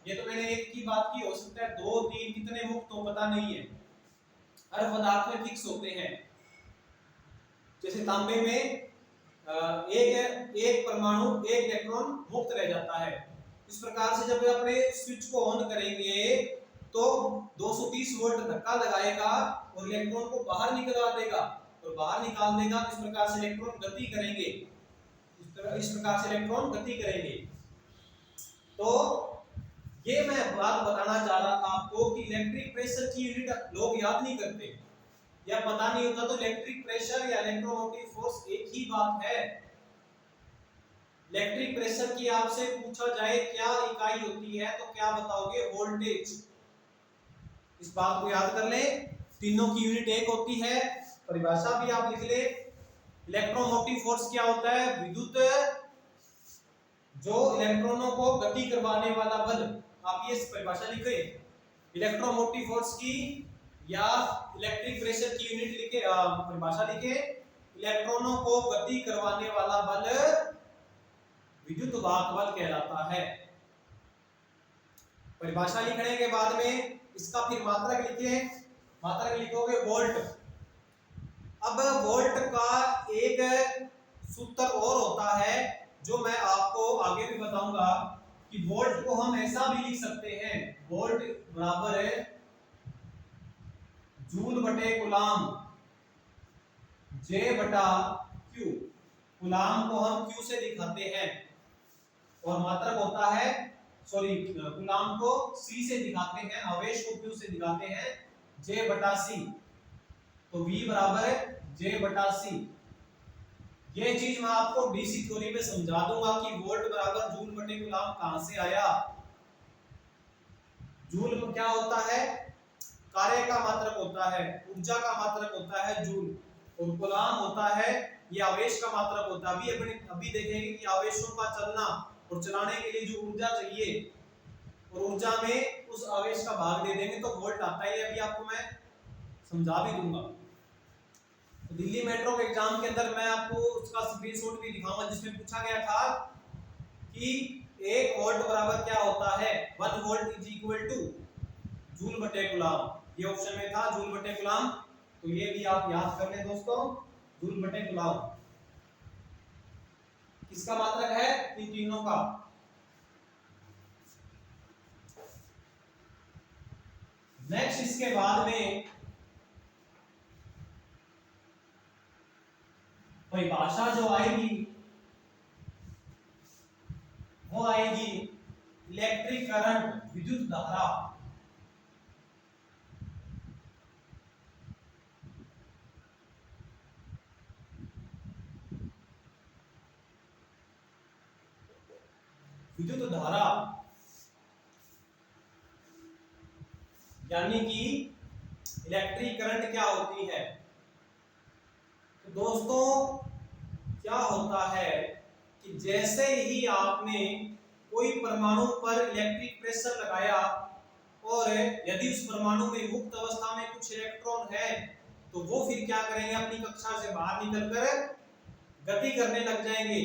ये तो मैंने एक की बात की, हो सकता है 2 3 कितने मुक्त हो पता नहीं है, हर पदार्थ में फिक्स होते हैं। जैसे तांबे में एक परमाणु एक इलेक्ट्रॉन मुक्त रह जाता है। इस प्रकार से जब अपने स्विच को ऑन करेंगे तो 230 वोल्ट धक्का लगाएगा और इलेक्ट्रॉन को बाहर निकलवा देगा, और बाहर निकाल देगा। इस प्रकार से इलेक्ट्रॉन गति करेंगे, इस प्रकार से इलेक्ट्रॉन गति करेंगे। तो ये मैं बात बताना चाह रहा था आपको कि इलेक्ट्रिक प्रेशर की यूनिट लोग याद नहीं करते, या पता नहीं होता। तो इलेक्ट्रिक प्रेशर या इलेक्ट्रोमोटिव फोर्स एक ही बात है। इलेक्ट्रिक प्रेशर की आपसे पूछा जाए क्या इकाई होती है तो क्या बताओगे? वोल्टेज। इस बात को याद कर लें, तीनों की यूनिट एक होती है। परिभाषा भी आप लिख ले। इलेक्ट्रोमोटिव फोर्स क्या होता है? विद्युत जो इलेक्ट्रॉनों को गति करवाने वाला बल। आप ये परिभाषा लिखे, इलेक्ट्रोमोटिव फोर्स की या इलेक्ट्रिक प्रेशर की यूनिट लिखे, परिभाषा लिखे। इलेक्ट्रॉनों को गति करवाने वाला बल विद्युत वाहक बल कहलाता है। परिभाषा लिखने के बाद में इसका फिर मात्रक लिखे। मात्रक लिखोगे वोल्ट। अब वोल्ट का एक सूत्र और होता है जो मैं आपको आगे भी बताऊंगा कि वोल्ट को हम ऐसा भी लिख सकते हैं, वोल्ट बराबर है जूल बटे कूलाम, जे बटा क्यू। कूलाम को हम क्यू से दिखाते हैं और मात्रक होता है, सॉरी, कूलाम को सी से दिखाते हैं, आवेश को क्यू से दिखाते हैं, जे बटा सी। तो V बराबर है जे बटा सी। ये चीज मैं आपको डीसी थ्योरी में समझा दूंगा कि वोल्ट बराबर जूल बटे कूलाम कहां से आया। जूल क्या होता है? कार्य का मात्रक होता है, ऊर्जा का मात्रक होता है जूल, और कूलाम होता है ये आवेश का मात्रक होता है। अभी देखेंगे कि आवेशों का चलना और चलाने के लिए जो ऊर्जा चाहिए, और ऊर्जा में उस आवेश का भाग दे देंगे तो वोल्ट आता है। अभी आपको मैं समझा भी दूंगा। तो दिल्ली मेट्रो के एग्जाम के अंदर मैं आपको उसका स्क्रीनशॉट भी दिखाऊंगा जिसमें पूछा गया था कि 1 वोल्ट बराबर क्या होता है? 1 volt is equal two joule बटे कूलाम। ये ऑप्शन में था जूल बटे कूलाम, तो ये भी आप याद कर लें दोस्तों, जूल बटे कूलाम। किसका मात्रक है? इन तीनों का। नेक्स्ट इसके बाद में परिभाषा जो आएगी वो आएगी इलेक्ट्रिक करंट, विद्युत धारा। विद्युत धारा यानी कि इलेक्ट्रिक करंट क्या होती है? तो दोस्तों क्या होता है कि जैसे ही आपने कोई परमाणु पर इलेक्ट्रिक प्रेशर लगाया और यदि उस परमाणु में मुक्त अवस्था में कुछ इलेक्ट्रॉन है तो वो फिर क्या करेंगे? अपनी कक्षा से बाहर निकलकर गति करने लग जाएंगे।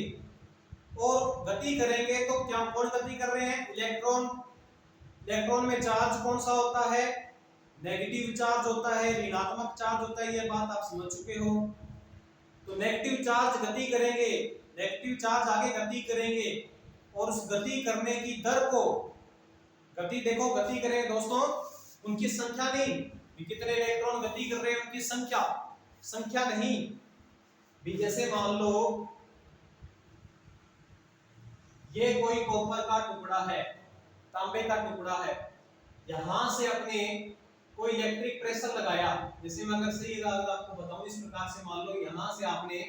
और गति करेंगे तो क्या कौन गति कर रहे हैं? इलेक्ट्रॉन। इलेक्ट्रॉन में चार्ज कौन सा होता है? नेगेटिव चार्ज होता है, ऋणात्मक चार्ज होता है। ये बात आप समझ चुके हो। तो नेगेटिव चार्ज गति करेंगे, नेगेटिव चार्ज आगे गति करेंगे और उस गति करने की दर को, गति देखो, गति करेंगे दोस्तों, उनकी संख्या नहीं भी कितने इलेक्ट्रॉन गति कर रहे हैं उनकी संख्या नहीं भी। जैसे मान लो ये कोई कॉपर का टुकड़ा है, तांबे का टुकड़ा है, यहां से अपने कोई इलेक्ट्रिक प्रेशर लगाया। जैसे मैं अगर सही आपको बताऊं इस प्रकार से, मान लो यहां से आपने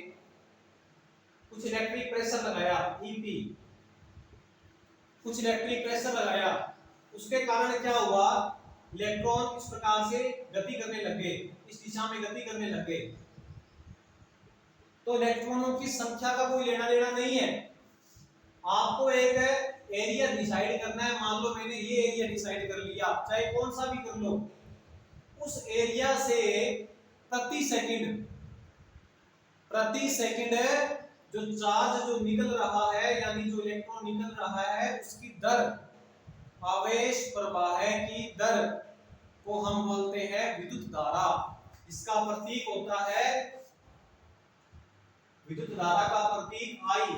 कुछ इलेक्ट्रिक प्रेशर लगाया EP, कुछ इलेक्ट्रिक प्रेशर लगाया, उसके कारण क्या हुआ? इलेक्ट्रॉन इस प्रकार से गति करने लगे, इस दिशा में गति करने लगे। तो इलेक्ट्रॉनों की संख्या का कोई लेना देना नहीं है। आपको एक एरिया डिसाइड करना है। मान लो मैंने ये एरिया डिसाइड कर लिया, चाहे कौन सा भी कर लो, उस एरिया से प्रति सेकंड जो चार्ज जो निकल रहा है, यानी जो इलेक्ट्रॉन निकल रहा है, उसकी दर, आवेश प्रवाह की दर को हम बोलते हैं विद्युत धारा। इसका प्रतीक होता है, विद्युत धारा का प्रतीक I।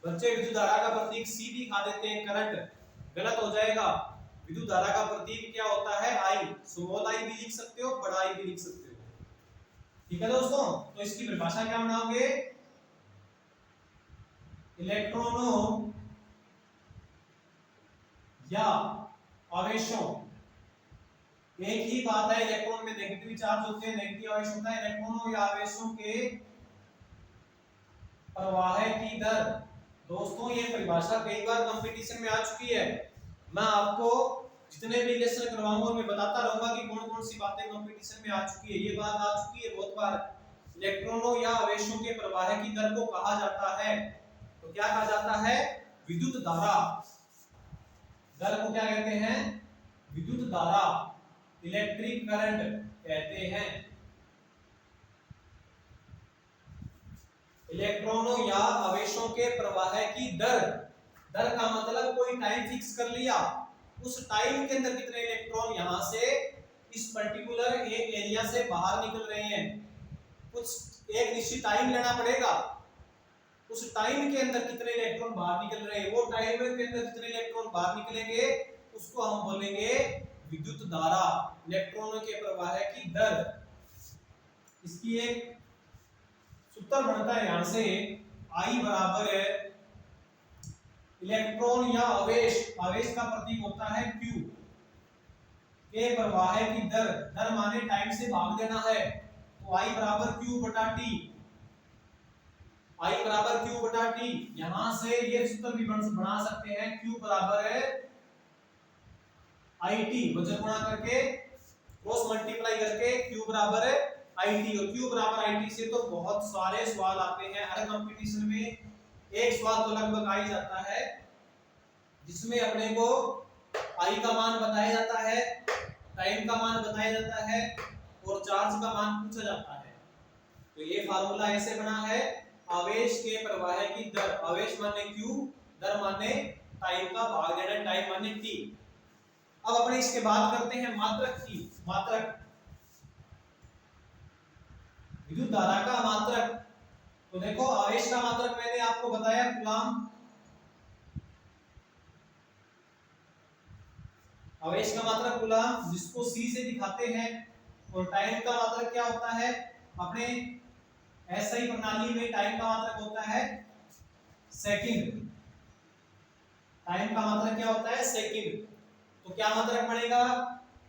बच्चे विद्युत धारा का प्रतीक C दिखा देते हैं, करंट, गलत हो जाएगा। विद्युत धारा का प्रतीक क्या होता है? I। स्मॉल I भी लिख सकते हो, बड़ा I भी लिख सकते हो। ठीक है दोस्तों, तो इसकी परिभाषा क्या बनाओगे? इलेक्ट्रॉनों या आवेशों, एक ही बात है, इलेक्ट्रॉन में नेगेटिव चार्ज होते हैं, नेगेटिव आवेश होता है। इलेक्ट्रॉनों या आवेशों के प्रवाह की दर, दोस्तों ये परिभाषा कई बार कंपटीशन में आ चुकी है। मैं आपको जितने भी लेसन करवाऊंगा मैं बताता रहूंगा कि कौन कौन सी बातें कंपटीशन में आ चुकी है। ये बात आ चुकी है बहुत बार, इलेक्ट्रॉनों या आवेशों के प्रवाह की दर को कहा जाता है, तो क्या कहा जाता है? विद्युत धारा। दर को क्या कहते हैं? विद्युत धारा, इलेक्ट्रिक करंट कहते हैं। इलेक्ट्रॉनों या आवेशों के प्रवाह की दर, दर का मतलब कोई टाइम फिक्स कर लिया, उस टाइम के अंदर कितने इलेक्ट्रॉन यहां से इस पर्टिकुलर एक एरिया से बाहर निकल रहे हैं, कुछ एक निश्चित टाइम लेना पड़ेगा, उस टाइम के अंदर कितने इलेक्ट्रॉन बाहर निकल रहे हैं, वो टाइम के अंदर कितने इलेक्ट्रॉन बाहर निकलेंगे, उसको हम बोलेंगे विद्युत धारा, इलेक्ट्रॉनों के प्रवाह की दर। इसकी एक सूत्र बनता है यहां से, I बराबर है इलेक्ट्रॉन या आवेश, आवेश का प्रतीक होता है Q के प्रवाह की दर, दर माने टाइम से भाग देना है, तो I बराबर Q बटा T, I बराबर Q बटा T। यहां से ये सूत्र भी बना सकते हैं, Q बराबर है IT, वजन गुणा करके क्रॉस मल्टीप्लाई करके Q बराबर है IT, और Q बराबर IT से तो बहुत सारे सवाल आते हैं हर कंपटीशन में। एक सवाल तो लगभग आ ही जाता है जिसमें अपने को I का मान बताया जाता है, टाइम का मान बताया जाता है और चार्ज का मान पूछा जाता है। तो ये फार्मूला ऐसे बना है, आवेश के प्रवाह की दर, आवेश माने Q, दर माने टाइम का भाग देना, टाइम माने T। अब अपने इसके बात करते हैं मात्रक की, मात्रक विद्युत धारा का मात्रक। तो देखो आवेश का मात्रक मैंने आपको बताया कूलाम, आवेश का मात्रक कूलाम जिसको C से दिखाते हैं, और टाइम का मात्रक क्या होता है? अपने एसआई प्रणाली में टाइम का मात्रक होता है सेकंड, टाइम का मात्रक क्या होता है? सेकंड। तो क्या मात्रक बनेगा?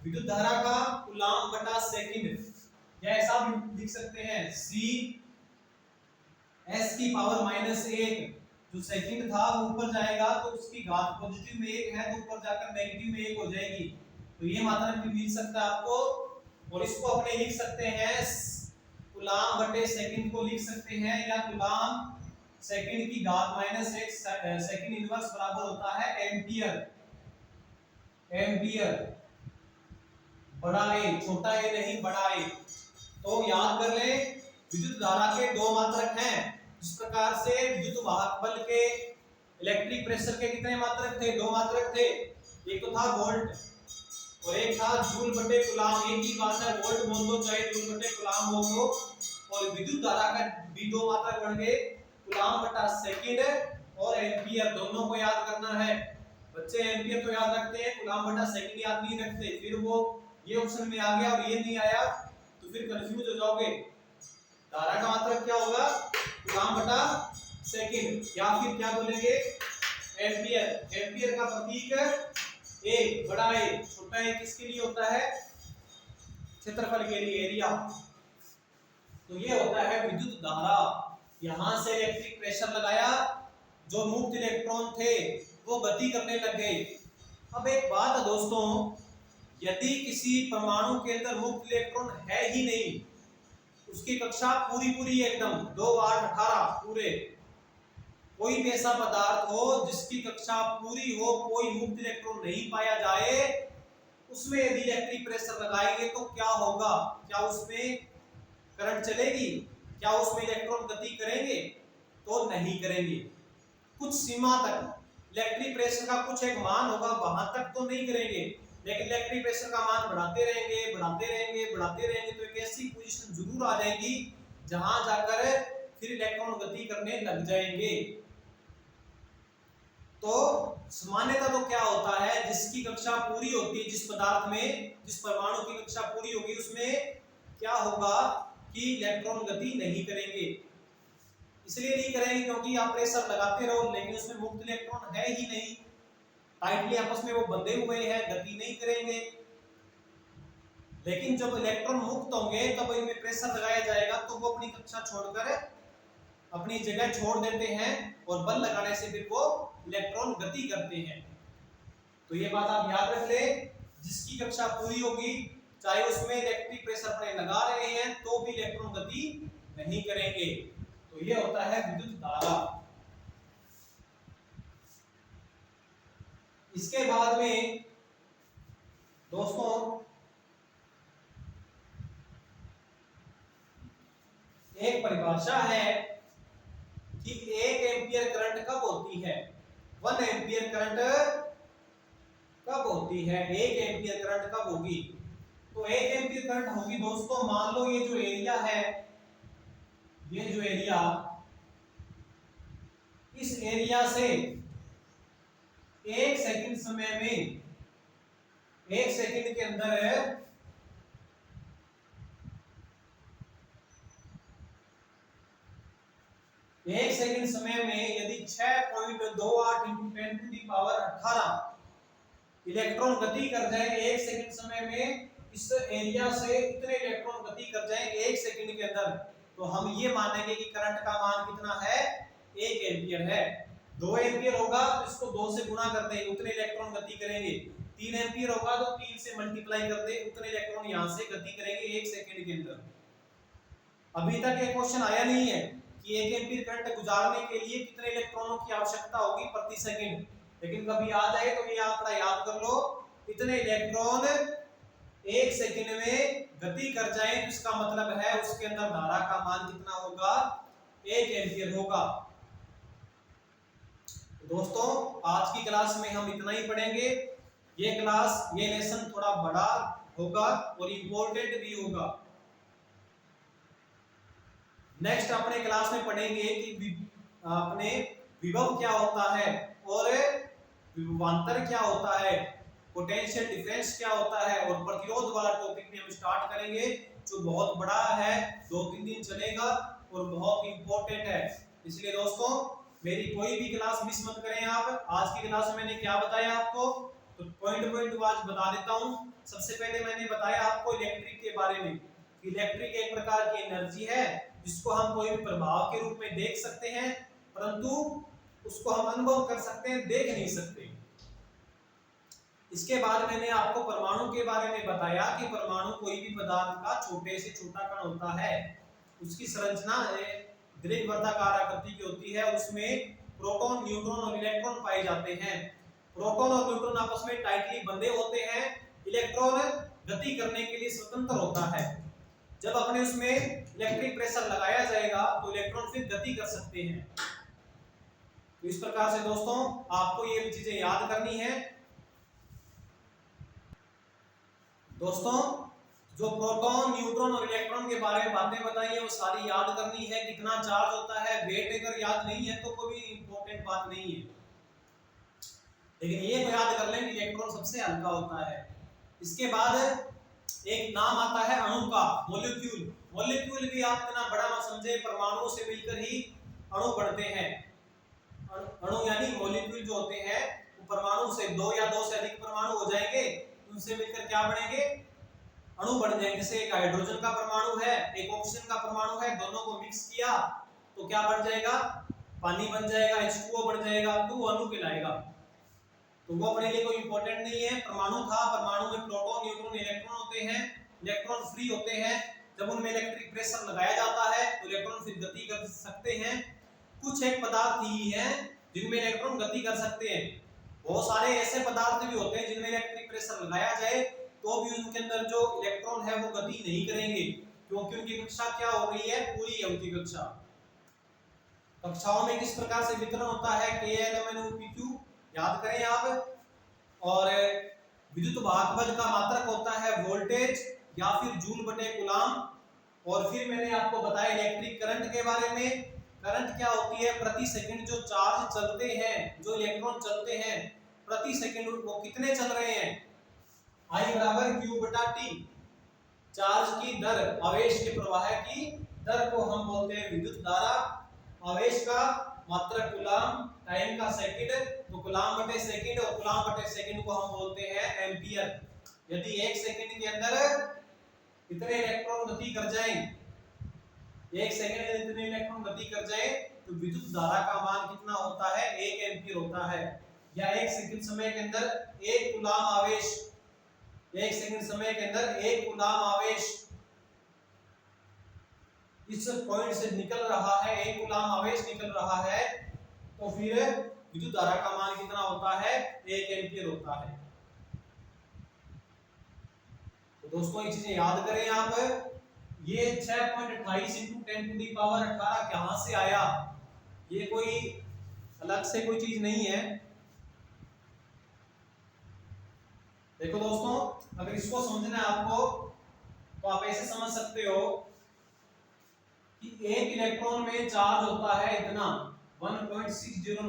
विद्युत धारा का कूलाम बटा सेकंड, या ऐसा भी लिख सकते हैं C S की पावर -1, जो सेकंड था वो ऊपर जाएगा तो उसकी घात पॉजिटिव में 1 है तो ऊपर जाकर नेगेटिव में 1 हो जाएगी, तो ये मात्रक भी मिल सकता है आपको। और इसको अपने लिख सकते हैं कूलाम बटे सेकंड को लिख सकते हैं, या कूलाम सेकंड की घात -1 सेकंड इनवर्स बराबर होता है एम्पियर, एम्पियर बड़ा ए, छोटा ए नहीं बड़ा ए। तो याद कर ले, विद्युत धारा के दो मात्रक हैं, जिस प्रकार से विद्युत वाहक बल के इलेक्ट्रिक प्रेशर के कितने मात्रक थे? दो मात्रक थे, एक तो था वोल्ट और एक था जूल बटे कूलाम। एक ही बात है, वोल्ट बोल दो चाहे जूल बटे कूलाम बोल दो। और विद्युत धारा का भी दो मात्रक बन गए, कूलाम बटा सेकंड और एम्पियर, दोनों को याद करना है। बच्चे एम्पियर तो याद रखते हैं, कूलाम बटा सेकंड याद नहीं रखते, फिर वो ये ऑप्शन में आ गया और ये नहीं आया तो फिर कंफ्यूज हो जाओगे। धारा का मात्रक क्या होगा? कूलाम बटा सेकंड, या फिर क्या बोलेंगे? एम्पियर। एम्पियर का प्रतीक ए, बड़ा ए, छोटा ए किसके लिए होता है? क्षेत्रफल के लिए, एरिया। तो ये होता है विद्युत धारा। यहां से इलेक्ट्रिक प्रेशर लगाया, जो मुक्त इलेक्ट्रॉन थे वो गति करने लग गए। अब एक बात है दोस्तों, यदि किसी परमाणु के अंदर मुक्त इलेक्ट्रॉन है ही नहीं, उसकी कक्षा पूरी पूरी एकदम 2 8 18 पूरे, कोई भी ऐसा पदार्थ हो जिसकी कक्षा पूरी हो, कोई मुक्त इलेक्ट्रॉन नहीं पाया जाए, उसमें यदि इलेक्ट्रिक प्रेशर लगाएंगे तो क्या होगा? क्या उसमें करंट चलेगी? क्या उसमें इलेक्ट्रॉन गति करेंगे? तो नहीं करेंगे। कुछ सीमा तक इलेक्ट्रिक प्रेशर का कुछ एक मान होगा, वहां तक तो नहीं करेंगे, लेकिन इलेक्ट्रिक प्रेशर का मान बढ़ाते रहेंगे बढ़ाते रहेंगे बढ़ाते रहेंगे, तो एक ऐसी पोजीशन जरूर आ जाएगी जहां जाकर फिर इलेक्ट्रॉन गति करने लग जाएंगे। तो सामान्यतः तो क्या होता है, जिसकी कक्षा पूरी होती है, जिस पदार्थ में जिस परमाणु की कक्षा पूरी होगी, उसमें क्या होगा कि इलेक्ट्रॉन गति नहीं करेंगे। इसलिए नहीं करेंगे क्योंकि आप प्रेशर लगाते रहो लेकिन उसमें मुक्त इलेक्ट्रॉन है ही नहीं, टाइटली आपस में वो बंधे हुए हैं, गति नहीं करेंगे। लेकिन जब इलेक्ट्रॉन मुक्त होंगे तब इनमें प्रेशर लगाया जाएगा तो वो अपनी कक्षा छोड़कर अपनी जगह छोड़ देते हैं और बल लगाने से फिर वो इलेक्ट्रॉन गति करते हैं। तो ये बात आप याद रख ले, जिसकी कक्षा पूरी होगी चाहे उसमें इलेक्ट्रिक प्रेशर अपने लगा रहे हैं तो भी इलेक्ट्रॉन गति नहीं करेंगे। तो ये होता है विद्युत धारा। इसके बाद में दोस्तों एक परिभाषा है कि 1 एम्पियर करंट कब होती है, 1 एम्पियर करंट कब होती है, 1 एम्पियर करंट कब होगी। तो 1 एम्पियर करंट होगी दोस्तों, मान लो ये जो एरिया है, ये जो एरिया, इस एरिया से 1 सेकंड समय में, 1 सेकंड के अंदर 1 सेकंड समय में यदि 6.28 × 10⁻18 इलेक्ट्रॉन गति कर जाए 1 सेकंड समय में, इस एरिया से इतने इलेक्ट्रॉन गति कर जाए 1 सेकंड के अंदर, तो हम ये मानेंगे कि करंट का मान कितना है, 1 एम्पियर है। 2 एम्पियर होगा तो इसको 2 से गुणा कर देंगे, उतने इलेक्ट्रॉन गति करेंगे। 3 एम्पियर होगा तो 3 से मल्टीप्लाई कर दे, उतने इलेक्ट्रॉन यहां से गति करेंगे 1 सेकंड के अंदर। अभी तक ये क्वेश्चन आया नहीं है कि 1 एम्पियर करंट गुजारने के लिए कितने इलेक्ट्रॉनों की आवश्यकता होगी प्रति सेकंड, लेकिन कभी आ जाए तो ये आंकड़ा याद कर लो, इतने इलेक्ट्रॉन 1 सेकंड में गति कर जाए तो इसका मतलब है उसके अंदर धारा का मान कितना होगा, 1 एम्पियर होगा। दोस्तों आज की क्लास में हम इतना ही पढ़ेंगे। ये क्लास, ये लेसन थोड़ा बड़ा होगा और इम्पोर्टेंट भी होगा। नेक्स्ट अपने क्लास में पढ़ेंगे कि अपने विभव क्या होता है और विभवांतर क्या होता है, पोटेंशियल डिफरेंस क्या होता है, और प्रतिरोध वाला टॉपिक भी हम स्टार्ट करेंगे जो बहुत बड़ा है, 2-3 दिन चलेगा और बहुत इंपॉर्टेंट है। इसलिए दोस्तों मेरी कोई भी क्लास मिस मत करें आप। आज की क्लास में मैंने क्या बताया आपको, तो पॉइंट आज बता देता हूं। सबसे पहले मैंने बताया आपको इलेक्ट्रिक के बारे में। इलेक्ट्रिक एक प्रकार की एनर्जी है जिसको हम कोई भी प्रभाव के रूप में देख सकते हैं, परंतु उसको हम अनुभव कर सकते हैं, देख नहीं सकते। इसके बाद मैंने आपको परमाणु के बारे में बताया कि परमाणु कोई भी पदार्थ का छोटे से छोटा कण होता है, उसकी संरचना दीर्घवृत्ताकार आकृति की होती है, उसमें प्रोटॉन, न्यूट्रॉन और इलेक्ट्रॉन पाए जाते हैं। प्रोटॉन और न्यूट्रॉन आपस में टाइटली बंधे होते हैं, इलेक्ट्रॉन गति करने के लिए स्वतंत्र होता है। जब अपने उसमें इलेक्ट्रिक प्रेशर लगाया जाएगा तो इलेक्ट्रॉन फिर गति कर सकते हैं। तो इस प्रकार से दोस्तों आपको ये चीजें याद करनी है। दोस्तों जो प्रोटॉन, न्यूट्रॉन और इलेक्ट्रॉन के बारे में बातें बताई है वो सारी याद करनी है। कितना चार्ज होता है, वेट अगर याद नहीं है तो कोई इंपॉर्टेंट बात नहीं है, लेकिन ये तो याद कर लें कि इलेक्ट्रॉन सबसे हल्का होता है। इसके बाद एक नाम आता है अणु का, मॉलिक्यूल। मॉलिक्यूल भी आप इतना बड़ा मत समझे, परमाणुओं से मिलकर ही अणु बनते हैं। अणु यानी मॉलिक्यूल जो होते हैं वो परमाणु से, 2 या 2 से अधिक परमाणु हो जाएंगे, उनसे मिलकर क्या बनेंगे, अणु बन जाएंगे। जैसे एक हाइड्रोजन का परमाणु है, एक ऑक्सीजन का परमाणु है, दोनों को मिक्स किया तो क्या बन जाएगा, पानी बन जाएगा, H2O बन जाएगा, तो वो अणु कहलाएगा। तो वो अपने लिए कोई इंपॉर्टेंट नहीं है। परमाणु था, परमाणु में प्रोटॉन, न्यूट्रॉन, इलेक्ट्रॉन होते हैं, इलेक्ट्रॉन फ्री होते हैं। जब उनमें इलेक्ट्रिक प्रेशर लगाया जाता है तो इलेक्ट्रॉन फिर गति कर सकते हैं। कुछ एक पदार्थ ही हैं जिनमें इलेक्ट्रॉन गति कर सकते हैं। बहुत सारे ऐसे पदार्थ भी होते हैं जिनमें इलेक्ट्रिक प्रेशर लगाया जाए तो भी उनके अंदर जो इलेक्ट्रॉन है वो गति नहीं करेंगे, क्योंकि उनकी कक्षा क्या हो रही है, पूरी है उनकी कक्षा। कक्षाओं में किस प्रकार से वितरण होता है, KLMNOPQ याद करें आप। और विद्युत वाहक बल का मात्रक होता है वोल्टेज या फिर जूल बटे कूलम। और फिर मैंने आपको बताया इलेक्ट्रिक करंट के बारे में। करंट क्या होती है, प्रति सेकंड जो चार्ज चलते हैं, जो इलेक्ट्रॉन चलते हैं प्रति सेकंड, वो कितने चल रहे हैं, I = Q/T। चार्ज की दर, आवेश के प्रवाह की दर को हम बोलते हैं विद्युत धारा। आवेश का मात्रक कूलाम, टाइम का सेकंड, तो कूलाम बटे सेकंड, और कूलाम बटे सेकंड को हम बोलते हैं एम्पियर। यदि 1 सेकंड के अंदर कितने इलेक्ट्रॉन गति कर जाएं, 1 सेकंड में कितने इलेक्ट्रॉन गति कर जाएं, तो विद्युत धारा का मान कितना होता है, 1 एम्पीयर होता है। या 1 सेकंड समय के अंदर 1 कूलाम आवेश, 1 सेकंड समय के अंदर 1 कूलाम आवेश इस पॉइंट से निकल रहा है, 1 कूलाम आवेश निकल रहा है, तो फिर विद्युत धारा का मान कितना होता है, 1 एम्पीयर होता है। तो दोस्तों ये चीजें याद करें आप। ये 6.28 × 10⁻18 कहां से आया, ये कोई अलग से कोई चीज नहीं है। देखो दोस्तों, अगर इसको समझना है आपको तो आप ऐसे समझ सकते हो कि एक इलेक्ट्रॉन में चार्ज होता है इतना 1.609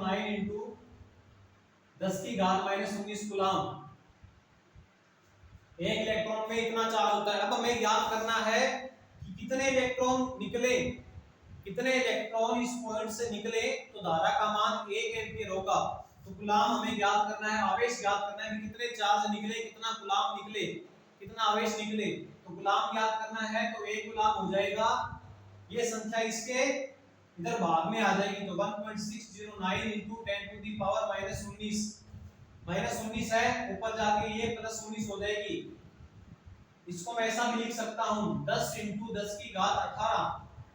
× 10⁻⁻19 कूलाम। एक इलेक्ट्रॉन में इतना चार्ज होता है। अब हमें याद करना है कि कितने इलेक्ट्रॉन निकले, कितने इलेक्ट्रॉन इस पॉइंट से निकले, तो धारा का मान 1 एम्पीयर होगा। तो कूलाम हमें याद करना है, आवेश याद करना है कि कितने चार्ज निकले, कितना कूलाम निकले, कितना आवेश निकले। तो कूलाम याद करना है तो 1 कूलाम हो जाएगा, ये संख्या इसके इधर भाग में आ जाएगी, तो 1.609 × 10⁻⁻19 -19 है, ऊपर जाके ये +19 हो जाएगी। इसको मैं ऐसा भी लिख सकता हूं 10 × 10⁻18,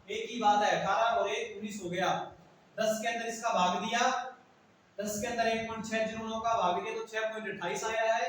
एक ही बात है, 18 और 1 19 हो गया। 10 के अंदर इसका भाग दिया, 10 के अंदर 1.609 का भाग दिया तो 6.28 आया है।